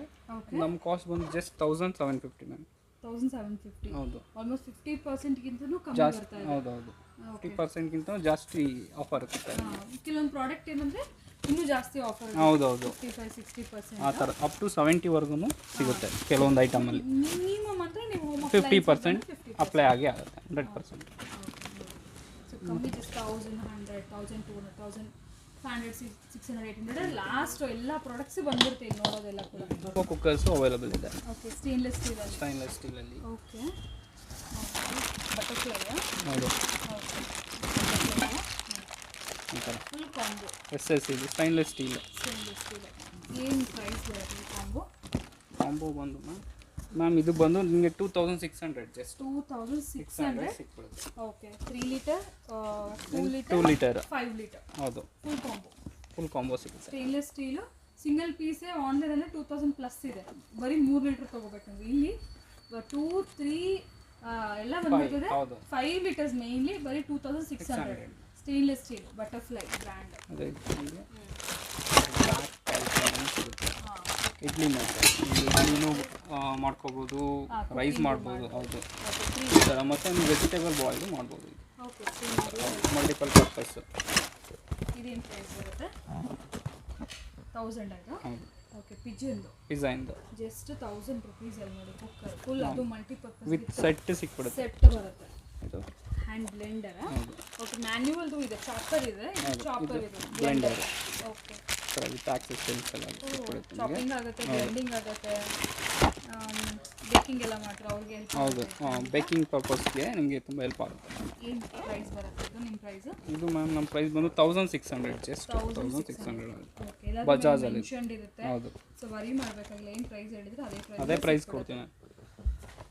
ನಮ್ಮ ಕಾಸ್ಟ್ ಬಂದು ಜಸ್ಟ್ 1750 ಮ್ಯಾಮ್. 1750. ಹೌದು, ಆಲ್ಮೋಸ್ಟ್ 50%ಗಿಂತಲೂ ಕಮ್ಮಿ ಜಾಸ್ತಿ. ಬರ್ತಾ ಇದೆ. ಹೌದು 50%ಗಿಂತ ಜಾಸ್ತಿ ಆಫರ್ ಇರುತ್ತೆ. ಕೆಲವೊಂದು ಪ್ರಾಡಕ್ಟ್ ಏನಂದರೆ ಇನ್ನೂ ಜಾಸ್ತಿ ಆಫರ್ ಹೌದೌದು 55-60% ಆ ಥರ ಅಪ್ ಟು 70ವರೆಗೂ ಸಿಗುತ್ತೆ ಕೆಲವೊಂದು ಐಟಮಲ್ಲಿ. ಮಿನಿಮಮ್ ಅಂದರೆ ನೀವು 50% ಅಪ್ಲೈ ಆಗಿ ಆಗುತ್ತೆ 100%. ಸೊ ಕಮ್ಮಿ ಜಸ್ಟ್ 1100, 1200, 1500, 600, 800 ಲಾಸ್ಟ್ ಎಲ್ಲ ಪ್ರಾಡಕ್ಟ್ಸ್ ಬಂದಿರುತ್ತೆ ಇಲ್ಲಿ ನೋಡೋದೆಲ್ಲ ಕೂಡ. ಕುಕ್ಕರ್ಸು ಅವೈಲೇಬಲ್ ಇದೆ. ಓಕೆ ಸ್ಟೇನ್ಲೆಸ್ ಸ್ಟೀಲಲ್ಲಿ. ಓಕೆ ಬಟರ್ಫ್ಲೈ ಹೌದು ಈ ಥರ ಫುಲ್ ಕಾಂಬೋ SS ಇದು ಸ್ಟೈನ್ಲೆಸ್ ಸ್ಟೀಲ್. ಏನು ಪ್ರೈಸ್ ಬರುತ್ತೆ ಈ ಕಾಂಬೋ ಬಂದು ಮ್ಯಾಮ್ ಇದು ಬಂದು ನಿಮಗೆ 2600 ಜಸ್ಟ್ 2600 ಸಿಕ್ಬಿಡುತ್ತೆ. ಓಕೆ 3 ಲೀಟರ್ 2 ಲೀಟರ್ 5 ಲೀಟರ್ ಹೌದು ಫುಲ್ ಕಾಂಬೋ ಸಿಗುತ್ತೆ. ಸ್ಟೇನ್ಲೆಸ್ ಸ್ಟೀಲು ಸಿಂಗಲ್ ಪೀಸೇ ಆನ್ಲೈನಲ್ಲಿ 2000 ಪ್ಲಸ್ ಇದೆ. ಬರೀ 3 ಲೀಟರ್ ತೊಗೋಬೇಕಂದ್ರೆ ಇಲ್ಲಿ 2, 3 ಎಲ್ಲ ಬಂದಿರ್ತದೆ. 5 ಲೀಟರ್ಸ್ ಮೇನ್ಲಿ ಬರೀ 2600. Stainless steel butterfly brand. ಅದೇ ಇಡ್ಲಿ ಇಡ್ಲಿನೂ ಮಾಡ್ಕೋಬೋದು, ರೈಸ್ ಮಾಡ್ಬೋದು. ಹೌದು ಈ ಥರ ಮತ್ತು ನೀವು ವೆಜಿಟೇಬಲ್ ಬಾಯ್ಲು ಮಾಡ್ಬೋದು. Multiple purpose. ಇದೇನು ಪ್ರೈಸ್ ಬರುತ್ತೆ? 1000 ಆಯಿತು. ಹೌದು ಓಕೆ ಪಿಜ್ಜಾಯಿಂದ ಜಸ್ಟ್ 1000 ರೂಪೀಸ್ ಅಲ್ಲಿ ನೋಡಿ ಕುಕ್ಕರ್ ಫುಲ್ ಅದು ಮಲ್ಟಿಪರ್ಪಸ್ ವಿತ್ ಸೆಟ್ ಸಿಕ್ಬಿಡುತ್ತೆ. ಸೆಟ್ ಬರುತ್ತೆ. ಇದು ಹ್ಯಾಂಡ್ ಬ್ಲೆಂಡರ್. ಓಕೆ ಮ್ಯಾನ್ಯುವಲ್ದು ಇದೆ, ಚಾಪರ್ ಇದೆ, ಚಾಪರ್ ಇದೆ, Blender. Okay with access self ಎಲ್ಲ ಸಿಕ್ಬಿಡುತ್ತೆ. ಚಾಪಿಂಗ್ ಆಗುತ್ತೆ, ಬ್ಲೆಂಡಿಂಗ್ ಆಗುತ್ತೆ, ಬೇಕಿಂಗ್ ಎಲ್ಲ ಮಾಡ್ತಾರೆ ಅವ್ರಿಗೆ ಹೆಲ್ಪ್. ಹೌದು ಬೇಕಿಂಗ್ ಪರ್ಪಸ್ಗೆ ನಿಮಗೆ ತುಂಬ ಹೆಲ್ಪ್ ಆಗುತ್ತೆ. ಏನು ಪ್ರೈಸ್ ಬರುತ್ತೆ ಇದು ನಿಮ್ಮ ಪ್ರೈಸ್? ಇದು ಮ್ಯಾಮ್ ನಮ್ಮ ಪ್ರೈಸ್ ಬಂದು 1600 ಜಸ್ಟ್ 1600 ಓಕೆ ಎಲ್ಲ ಬಜಾಜಲ್ಲಿ ಮೆನ್ಷನ್ಡ್ ಇರುತ್ತೆ. ಹೌದು ಸೊ ವರಿ ಮಾಡಬೇಕಾಗಿಲ್ಲ, ಏನು ಪ್ರೈಸ್ ಹೇಳಿದ್ರೆ ಅದೇ ಪ್ರೈಸ್ ಕೊಡ್ತೀನಿ.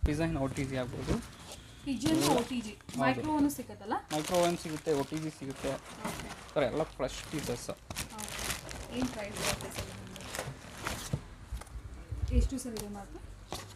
ಪಿಜ್ಜಾ OTG ಆಗ್ಬೋದು, ಪಿಜನ್ OTG ಮೈಕ್ರೋವನ್ ಸಿಗುತ್ತಲ್ಲ, ಮೈಕ್ರೋವನ್ ಸಿಗುತ್ತೆ, OTG ಸಿಗುತ್ತೆ. ಸರ್ ಎಲ್ಲ ಫ್ರೆಶ್ ಪೀಸಸ್. ಏನು ಪ್ರೈಸ್ ಬರುತ್ತೆ ಸರ್? ಎಷ್ಟು ಸರ್ ಇದೆ ಮಾತ್ರ?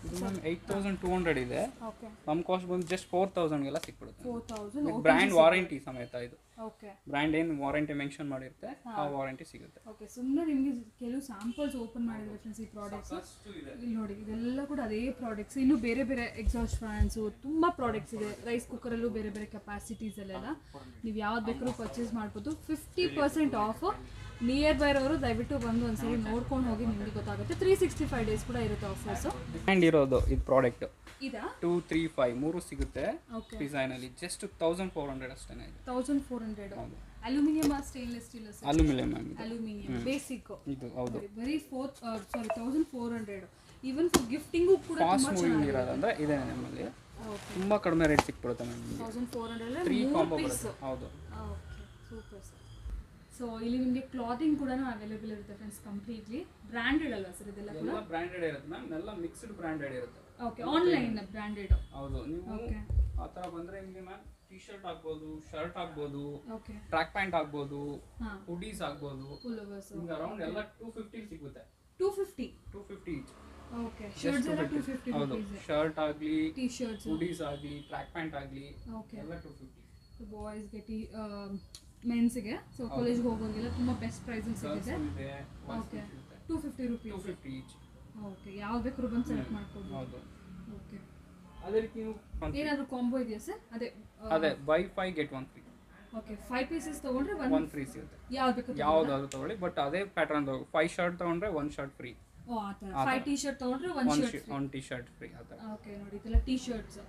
ಇದು ಮ್ಯಾಮ್ 8200 ಇದೆ. ಓಕೆ ನಮ್ಮ ಕಾಸ್ಟ್ ಬಂದು ಜಸ್ಟ್ 4000ಗೆಲ್ಲ ಸಿಕ್ಬಿಡುತ್ತೆ. 4000 ಬ್ರ್ಯಾಂಡ್ ವಾರಂಟಿ ಸಮೇತ. ಇದು ಓಕೆ ಬ್ರ್ಯಾಂಡ್ ಏನು ವಾರಂಟಿ ಮೆನ್ಷನ್ ಮಾಡಿರುತ್ತೆ ಆ ವಾರಂಟಿ ಸಿಗುತ್ತೆ. ಓಕೆ ಸುಮ್ಮನೆ ನಿಮಗೆ ಕೆಲವು ಸ್ಯಾಂಪಲ್ಸ್ ಓಪನ್ ಮಾಡಿದ್ರೆ ಫ್ರೆಂಡ್ಸ್ ಈ ಪ್ರಾಡಕ್ಟ್ಸ್ ಇಲ್ಲಿ ನೋಡಿ, ಇದೆಲ್ಲ ಕೂಡ ಅದೇ ಪ್ರಾಡಕ್ಟ್ಸ್. ಇನ್ನು ಬೇರೆ ಬೇರೆ ಎಕ್ಸಾಸ್ಟ್ ಫ್ಯಾನ್ಸು ತುಂಬ ಪ್ರಾಡಕ್ಟ್ಸ್ ಇದೆ. ರೈಸ್ ಕುಕ್ಕರಲ್ಲೂ ಬೇರೆ ಬೇರೆ ಕೆಪಾಸಿಟೀಸಲ್ಲೆಲ್ಲ ನೀವು ಯಾವ್ದು ಬೇಕಾದ್ರೂ ಪರ್ಚೇಸ್ ಮಾಡ್ಬೋದು. 50% ಆಫ್. ನಿಯರ್ ಬೈ ಅವರು ದಯವಿಟ್ಟು ಬಂದು ಒಂದ್ಸರಿ ನೋಡ್ಕೊಂಡು ಹೋಗಿ, ನಿಮಗೆ ಗೊತ್ತಾಗುತ್ತೆ. 365 ಡೇಸ್ ಕೂಡ ಇರುತ್ತೆ ಆಫರ್ಸು. ಬ್ರ್ಯಾಂಡ್ ಇರೋದು ಇದು ಪ್ರಾಡಕ್ಟ್ ಇದಾ 2, 3, 5 ಮೂರು ಸಿಗುತ್ತೆ ಓಕೆ. ಡಿಸೈನಲ್ಲಿ. ಜಸ್ಟ್ 1400 ಅಷ್ಟೇ ಇದೆ. 1400. Aluminium stainless steel? Aluminium ma'am. Aluminium basic ಇದು ಹೌದು ಬರೀ 1400. ಈವನ್ ಫಾರ್ ಗಿಫ್ಟಿಂಗು ಕೂಡ ಫಾಸ್ಟ್ ಮೂವಿಂಗ್ ಇರೋದಂದ್ರೆ ಇದೆ ನಮ್ಮಲ್ಲಿ. ತುಂಬ ಕಡಿಮೆ ರೇಟ್ ಸಿಕ್ಬಿಡುತ್ತೆ ಮ್ಯಾಮ್. 1400 3 ಕಾಂಬೋ ಬರುತ್ತೆ. ಹೌದು ಓಕೆ ಸೂಪರ್ ಸರ್. ಸೊ ಇಲ್ಲಿ ನಿಮಗೆ ಕ್ಲಾತಿಂಗ್ ಕೂಡ ಅವೈಲೇಬಲ್ ಇರುತ್ತೆ ಫ್ರೆಂಡ್ಸ್. ಕಂಪ್ಲೀಟ್ಲಿ ಬ್ರ್ಯಾಂಡೆಡ್ ಅಲ್ವಾ ಸರ್ ಇದೆಲ್ಲ ಕೂಡ? ಎಲ್ಲ ಬ್ರ್ಯಾಂಡೆಡ್ ಇರುತ್ತೆ ಮ್ಯಾಮ್, ಎಲ್ಲ ಮಿಕ್ಸ್ಡ್ ಬ್ರ್ಯಾಂಡೆಡ್ ಇರುತ್ತೆ. Okay online branded. ಹೌದು ನೀವು ಓಕೆ ಆ ಥರ ಬಂದರೆ ನಿಮಗೆ ಮ್ಯಾಮ್ T-ಶರ್ಟ್ ಆಗ್ಬೋದು, ಶರ್ಟ್ ಆಗ್ಬೋದು, ಓಕೆ ಟ್ರ್ಯಾಕ್ ಪ್ಯಾಂಟ್ ಆಗ್ಬೋದು, ಹಾ ಹುಡೀಸ್ ಆಗ್ಬೋದು. ಪುಲ್ಲೋವರ್ಸ್ ನಿಮ್ಗೆ ಅರೌಂಡ್ ಎಲ್ಲ 250 ಸಿಗುತ್ತೆ. 250 ಈಚ್. ಓಕೆ ಶರ್ಟ್ಸ್ ಎಲ್ಲ 250 ಹೌದು ರೂಪೀಸ್. ಶರ್ಟ್ ಆಗಲಿ, ಟಿ ಶರ್ಟ್ಸ್, ಹುಡೀಸ್ ಆಗಲಿ, ಟ್ರ್ಯಾಕ್ ಪ್ಯಾಂಟ್ ಆಗಲಿ ಓಕೆ ಎಲ್ಲ 250. ಬಾಯ್ಸ್ಗೆ ಮೆನ್ಸ್ಗೆ. ಸೊ ಕಾಲೇಜ್ಗೆ ಹೋಗೋಂಗೆಲ್ಲ ತುಂಬ ಬೆಸ್ಟ್ ಪ್ರೈಸಲ್ಲಿ ಸಿಗುತ್ತೆ. Okay 250 rupees. 250 ಈಚ್. ಓಕೆ ಯಾವ್ದು ಬೇಕಾದ್ರೂ ಬಂದು ಸೆಲೆಕ್ಟ್ ಮಾಡ್ಬೋದು. ಹೌದು ಓಕೆ ಅದೇ ರೀತಿ ನೀವು ಏನಾದರೂ ಕಾಂಬೋ ಇದೆಯಾ ಸರ್? ಅದೇ by 5 get 1 free. Okay 5 pieces ತಗೊಂಡ್ರೆ 1 free ಸಿಗುತ್ತೆ. ಯಾವ್ದು ಬೇಕು ಯಾವ್ದಾದ್ರು ತಗೊಳ್ಳಿ, ಬಟ್ ಅದೇ ಪ್ಯಾಟರ್ನ್ 5 ಶರ್ಟ್ ತಗೊಂಡ್ರೆ 1 ಶರ್ಟ್ ಫ್ರೀ. ಓ ಆ ಥರ 5 ಟಿ ಶರ್ಟ್ ತಗೊಂಡ್ರೆ 1 ಶರ್ಟ್. 1 ಟಿ ಶರ್ಟ್ ಫ್ರೀ ಆ ಥರ. ಓಕೆ ನೋಡಿ ಇದೆಲ್ಲ ಟಿ ಶರ್ಟ್ಸ್.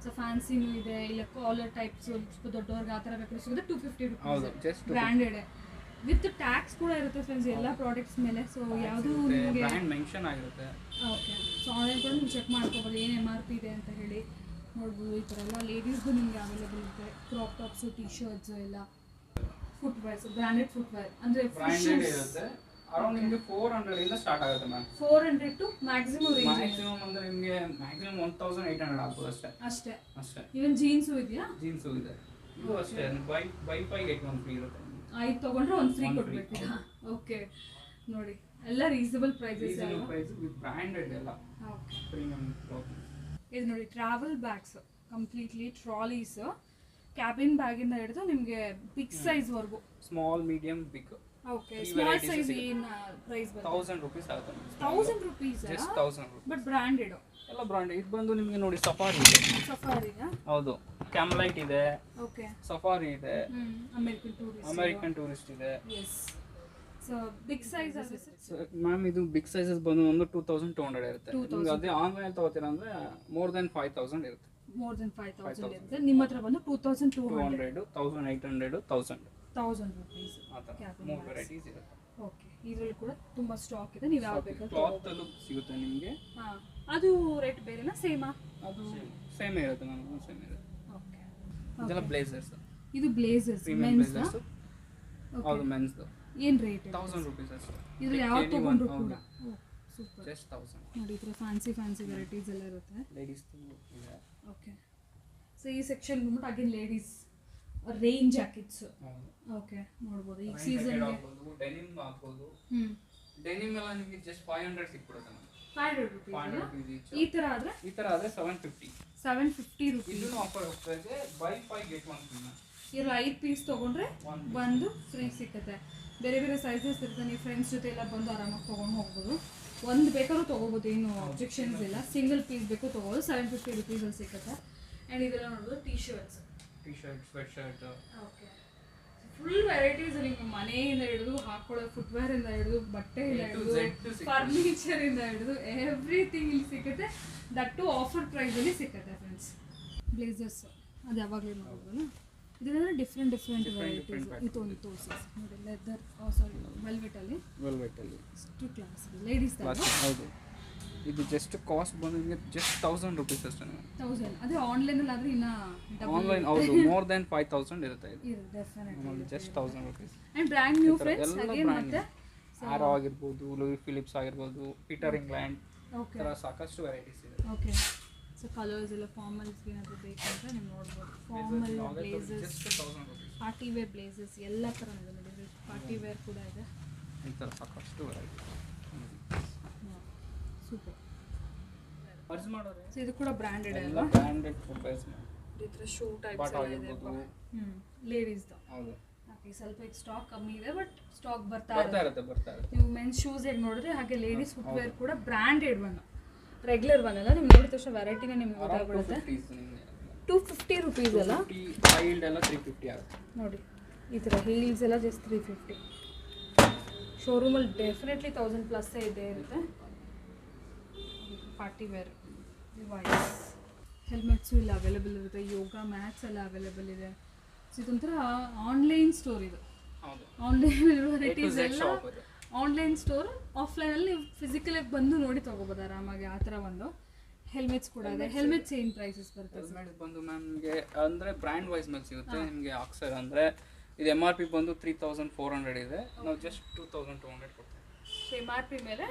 ಸೊ ಫ್ಯಾನ್ಸಿನೂ ಇದೆ, ಇಲ್ಲ ಕಾಲರ್ ಟೈಪ್ ಸ್ವಲ್ಪ ದೊಡ್ಡವ್ರಿಗೆ ಆ ಥರ ಬೇಕಾದ್ರೆ ಸಿಗುತ್ತೆ. 250 ಹೌದು rupees just branded with tax ಕೂಡ ಇರುತ್ತೆ ಫ್ರೆಂಡ್ಸ್ ಎಲ್ಲ ಪ್ರಾಡಕ್ಟ್ಸ್ ಮೇಲೆ. ಸೊ ಯಾವುದು ನಿಮಗೆ ಬ್ರ್ಯಾಂಡ್ ಮೆನ್ಷನ್ ಆಗಿರುತ್ತೆ. ಓಕೆ ಸೊ ಆನ್ಲೈನ್ ಕೂಡ ನೀವು ಚೆಕ್ ಮಾಡ್ಕೋಬೋದು ಏನು MRP ಇದೆ ಅಂತ ಹೇಳಿ ನೋಡ್ಬೋದು. ಈ ಥರ ಎಲ್ಲ ಲೇಡೀಸ್ಗೂ ನಿಮಗೆ ಅವೈಲೇಬಲ್ ಇರುತ್ತೆ. ಕ್ರಾಪ್ ಟಾಪ್ಸು, ಟಿ ಶರ್ಟ್ಸ್ ಎಲ್ಲ. ಫುಟ್ವೇರ್ಸ್ ಬ್ರ್ಯಾಂಡೆಡ್ ಫುಟ್ವೇರ್ ಅಂದರೆ ಬ್ರ್ಯಾಂಡೆಡ್ ಇರುತ್ತೆ. ಅರೌಂಡ್ ನಿಮಗೆ 400 ಇಂದ ಸ್ಟಾರ್ಟ್ ಆಗುತ್ತೆ ma'am. 400 to maximum range. Maximum ಅಂದ್ರೆ ನಿಮಗೆ ಮ್ಯಾಕ್ಸಿಮಮ್ 1800 ಆಗ್ಬೋದು ಅಷ್ಟೇ. ಅಷ್ಟೇ. ಈವನ್ ಜೀನ್ಸು ಇದೆಯಾ? ಜೀನ್ಸು ಇದೆ. ಇದು ಅಷ್ಟೇ ಬೈ 5 get 1 free ಇರುತ್ತೆ. 5 ತಗೊಂಡ್ರೆ 1 ಫ್ರೀ ಕೊಡ್ಬೇಕು. ಓಕೆ ನೋಡಿ ಎಲ್ಲ reasonable prices. Price with branded ಎಲ್ಲ. Okay premium cloth. ಇದು ನೋಡಿ travel bags completely trolleys. Cabin ಬ್ಯಾಗಿಂದ ಹಿಡಿದು ನಿಮಗೆ ಬಿಗ್ ಸೈಜ್ವರೆಗೂ. Small, medium, big. Okay small size ಏನು ಪ್ರೈಸ್ ಬರುತ್ತೆ? 1000 ರೂಪೀಸ್ ಆಗುತ್ತೆ. 1000 rupees just 1000 rupees. But branded ಎಲ್ಲ ಬ್ರ್ಯಾಂಡೆಡ್. ಇದು ಬಂದು ನಿಮಗೆ ನೋಡಿ ಸಫಾರಿ ಇದೆ. ಸಫಾರಿನಾ? ಹೌದು ಕ್ಯಾಮ್ಲೈಟ್ ಇದೆ, ಓಕೆ ಸಫಾರಿ ಇದೆ, ಅಮೆರಿಕನ್ ಟೂರಿಸ್ಟ್ ಅಮೆರಿಕನ್ ಟೂರಿಸ್ಟ್ ಇದೆ. ಎಸ್ ಸೊ ಬಿಗ್ ಸೈಜ್ ಆದರೆ ಮ್ಯಾಮ್ ಇದು ಬಿಗ್ ಸೈಜಸ್ ಬಂದು ಒಂದು 2200 ಇರುತ್ತೆ. ನಿಮ್ಗೆ ಅದೇ ಆನ್ಲೈನ್ ತಗೋತೀರಾ ಅಂದರೆ ಮೋರ್ ದೆನ್ 5000 ಇರುತ್ತೆ. ಮೋರ್ ದೆನ್ 5000 ಇರುತ್ತೆ. ನಿಮ್ಮ ಹತ್ರ ಬಂದು 2200, 1800, 1000 rupees ಆ ಥರ 3 ವೆರೈಟೀಸ್ ಇರುತ್ತೆ. ಓಕೆ. ಇದರಲ್ಲಿ ಕೂಡ ತುಂಬಾ ಸ್ಟಾಕ್ ಇದೆ, ನೀವು ಯಾವ ಬೇಕಾದ್ರೂ ಕ್ಲಾತಲ್ಲೂ ಸಿಗುತ್ತೆ ನಿಮಗೆ. ಹಾಂ, ಅದು ರೇಟ್ ಬೇರೆನಾ ಸೇಮಾ? ಅದು ಸೇಮ್ ಇರುತ್ತೆ ಮ್ಯಾಮ್, ಸೇಮ್ ಇರುತ್ತೆ. ಓಕೆ. ಇದೆಲ್ಲ ಬ್ಲೇಸರ್ಸ್, ಇದು ಬ್ಲೇಸರ್ಸ್ ಪ್ರೀಮಿಯಂ ಮೆನ್ಸ್ ಬ್ಲೇಸರ್ಸ್. ಹೌದು, ಮೆನ್ಸ್ದು ಏನು ರೇಟ್? 1000 rupees ಅಷ್ಟೇ. ಇದ್ರಲ್ಲಿ ಯಾವ ತಗೊಂಡ್ರು ಕೂಡ ಸೂಪರ್. ಜಸ್ಟ್ 1000. ನೋಡಿ, ಈ ಥರ ಫ್ಯಾನ್ಸಿ ವೆರೈಟೀಸ್ ಎಲ್ಲ ಇರುತ್ತೆ. ಲೇಡೀಸ್ ಇದೆ. ಓಕೆ. ಸೊ ಈ ಸೆಕ್ಷನ್ ಬಂದ್ಬಿಟ್ಟು again ladies range jackets. Okay, ನೋಡ್ಬೋದು ಈಗ ಸೀಸನ್ಗೆ. ಡೆನಿಮ್ ಆಗ್ಬೋದು. ಡೆನಿಮ್ ಎಲ್ಲ ನಿಮಗೆ ಜಸ್ಟ್ 500 ಸಿಕ್ಬಿಡುತ್ತೆ ಮ್ಯಾಮ್. 500 rupees each. ಈ ಥರ ಆದರೆ 750. 750 rupees. ಇದನ್ನು ಆಫರ್ ಹೋಗ್ತದೆ, ಬೈ 5 get 1 ಫ್ರೀ. ಇರೋ 5 ಪೀಸ್ ತೊಗೊಂಡ್ರೆ ಒಂದು ಫ್ರೀ ಸಿಗುತ್ತೆ. ಬೇರೆ ಬೇರೆ ಸೈಜಸ್ ಇರುತ್ತೆ, ನೀವು ಫ್ರೆಂಡ್ಸ್ ಜೊತೆ ಎಲ್ಲ ಬಂದು ಆರಾಮಾಗಿ ತೊಗೊಂಡು ಹೋಗ್ಬೋದು. ಒಂದು ಬೇಕಾದ್ರೂ ತೊಗೋಬೋದು, ಏನು ಅಬ್ಜೆಕ್ಷನ್ಸ್ ಇಲ್ಲ. ಸಿಂಗಲ್ ಪೀಸ್ ಬೇಕು ತೊಗೋಬೋದು, 750 rupees ಸಿಗುತ್ತೆ. ಆ್ಯಂಡ್ ಇದೆಲ್ಲ ನೋಡ್ಬೋದು T shirt, sweat shirt. Okay. Full varieties ನಿಮಗೆ ಮನೆಯಿಂದ ಹಿಡಿದು ಹಾಕೊಳ್ಳೋ ಫುಟ್ವೇರಿಂದ ಹಿಡಿದು ಬಟ್ಟೆಯಿಂದ ಹಿಡಿದು ಫರ್ನಿಚರಿಂದ ಹಿಡಿದು ಎವ್ರಿಥಿಂಗ್ ಇಲ್ಲಿ ಸಿಗುತ್ತೆ. ದಟ್ಟು ಆಫರ್ ಪ್ರೈಸಲ್ಲಿ ಸಿಗುತ್ತೆ ಫ್ರೆಂಡ್ಸ್. ಬ್ಲೇಸರ್ಸ್ ಅದು ಯಾವಾಗಲೂ ನೋಡ್ಬೋದು. ಇದೆಲ್ಲ ಡಿಫ್ರೆಂಟ್ ವೆರೈಟೀಸ್. ಇದೊಂದು ತೋರಿಸಿ ನೋಡಿ, ಲೆದರ್, ಸಾರಿ ವೆಲ್ವೆಟಲ್ಲಿ ಇಷ್ಟು ಕ್ಲಾಸ್ ಲೇಡೀಸ್ ಹೌದು. ಇದು ಜಸ್ಟ್ ಕಾಸ್ಟ್ ಬಂದು ನಿಮಗೆ ಜಸ್ಟ್ 1000 rupees ಅಷ್ಟೇ. 1000. ಅದೇ ಆನ್ಲೈನಲ್ಲಿ ಆದರೆ ಇನ್ನು ಆನ್ಲೈನ್ ಹೌದು ಮೋರ್ ದೆನ್ 5000 ಇರುತ್ತೆ. ಇದು definitely just 1000 rupees. And brand new friends again ಮತ್ತೆ ಆರೋ ಆಗಿರ್ಬೋದು, ಲೂಯಿ ಫಿಲಿಪ್ಸ್ ಆಗಿರ್ಬೋದು, ಪೀಟರ್ ಇಂಗ್ಲೆಂಡ್, ಓಕೆ. ಥರ ಸಾಕಷ್ಟು ವೆರೈಟೀಸ್ ಇದೆ. ಓಕೆ. ಸೊ ಕಲರ್ಸ್ ಎಲ್ಲ ಫಾರ್ಮಲ್ಸ್ಗೆ ಏನಾದರೂ ಬೇಕಂದ್ರೆ ನೀವು ನೋಡ್ಬೋದು. Formal blazers, just 1000 rupees. Party wear blazers ಎಲ್ಲ ಥರ ಇದೆ ನೋಡಿ. ಪಾರ್ಟಿ ವೇರ್ ಕೂಡ ಇದೆ. ಈ ಥರ ಸಾಕಷ್ಟು ವೆರೈಟಿ. ಸೂಪರ್. ಪರ್ಸ್ ಮಾಡೋರೆ. ಸೊ ಇದು ಕೂಡ ಬ್ರ್ಯಾಂಡೆಡ್ ಎಲ್ಲ ಅಲ್ವಾ? ಬ್ರ್ಯಾಂಡೆಡ್ ಫುಟ್ವೇರ್ಸ್ ಈ ಥರ ಶೂ ಟೈಪ್ಸ್ ಬಾಟಾ ಎಲ್ಲ ಇದೆ. ಆಗಿರ್ಬೋದು. ಲೇಡೀಸ್ದು. ಹೌದು, ಓಕೆ. ಸ್ವಲ್ಪ ಈಗ ಸ್ಟಾಕ್ ಕಮ್ಮಿ ಇದೆ, ಬಟ್ ಸ್ಟಾಕ್ ಬರ್ತಾ ಬರ್ತಾ ಇರುತ್ತೆ. ಇರುತ್ತೆ. ನೀವು ಮೆನ್ಸ್ ಶೂಸ್ ಹೇಗೆ ನೋಡಿದ್ರೆ ಹಾಗೆ ಲೇಡೀಸ್ ಫುಟ್ವೇರ್ ಕೂಡ ಬ್ರ್ಯಾಂಡೆಡ್ ಒನ್, ರೆಗ್ಯುಲರ್ ಒನ್ ಅಲ್ಲ. ನಿಮ್ಗೆ ನೋಡಿದ ತಕ್ಷಣ ವೆರೈಟಿನೇ ನಿಮ್ಗೆ ಗೊತ್ತಾಗ್ಬಿಡುತ್ತೆ. 250 rupees ಅಲ್ಲ, ಹೈಲ್ಡ್ ಎಲ್ಲ 350 ಆಗುತ್ತೆ ನೋಡಿ. ಈ ಥರ ಹೀಲ್ಸ್ ಎಲ್ಲ ಜಸ್ಟ್ 350. ಶೋರೂಮಲ್ಲಿ ಡೆಫಿನೆಟ್ಲಿ 1000+ ಇದ್ದೇ ಇರುತ್ತೆ. ಪಾರ್ಟಿ ವೇರ್ ಡಿವೈಸ್ ಹೆಲ್ಮೆಟ್ಸು ಇಲ್ಲ ಅವೈಲೇಬಲ್ ಇರುತ್ತೆ. ಯೋಗ ಮ್ಯಾಟ್ಸ್ ಎಲ್ಲ ಅವೈಲೇಬಲ್ ಇದೆ. ಸೊ ಇದೊಂಥರ ಆನ್ಲೈನ್ ಸ್ಟೋರ್ ಇದು. ಹೌದು, ಆನ್ಲೈನ್ ವೆರೈಟೀಸ್ ಎಲ್ಲ ಆನ್ಲೈನ್ ಸ್ಟೋರ್. ಆಫ್ಲೈನಲ್ಲಿ ನೀವು ಫಿಸಿಕಲಾಗಿ ಬಂದು ನೋಡಿ ತೊಗೋಬೋದು ಆರಾಮಾಗಿ. ಆ ಥರ ಒಂದು ಹೆಲ್ಮೆಟ್ಸ್ ಕೂಡ ಇದೆ. ಹೆಲ್ಮೆಟ್ಸ್ ಏನು ಪ್ರೈಸಸ್ ಬರುತ್ತೆ? ಹೆಲ್ಮೆಟ್ಸ್ ಬಂದು ಮ್ಯಾಮ್ ನಿಮಗೆ ಅಂದರೆ ಬ್ರ್ಯಾಂಡ್ ವೈಸ್ ಮೇಲೆ ಸಿಗುತ್ತೆ. ನಿಮಗೆ ಆಕ್ಸರ್ ಅಂದರೆ ಇದು MRP ಬಂದು 3400 ಇದೆ, ನಾವು ಜಸ್ಟ್ 2200 ಕೊಡ್ತೀವಿ. ಸೊ MRP ಮೇಲೆ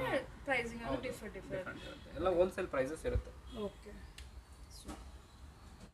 ಪ್ರೈಸಿಂಗ್ ಡಿಫ್ರೆಂಟ್ ಇರುತ್ತೆ. ಎಲ್ಲ ಹೋಲ್ಸೇಲ್ ಪ್ರೈಸಸ್ ಇರುತ್ತೆ. ಓಕೆ.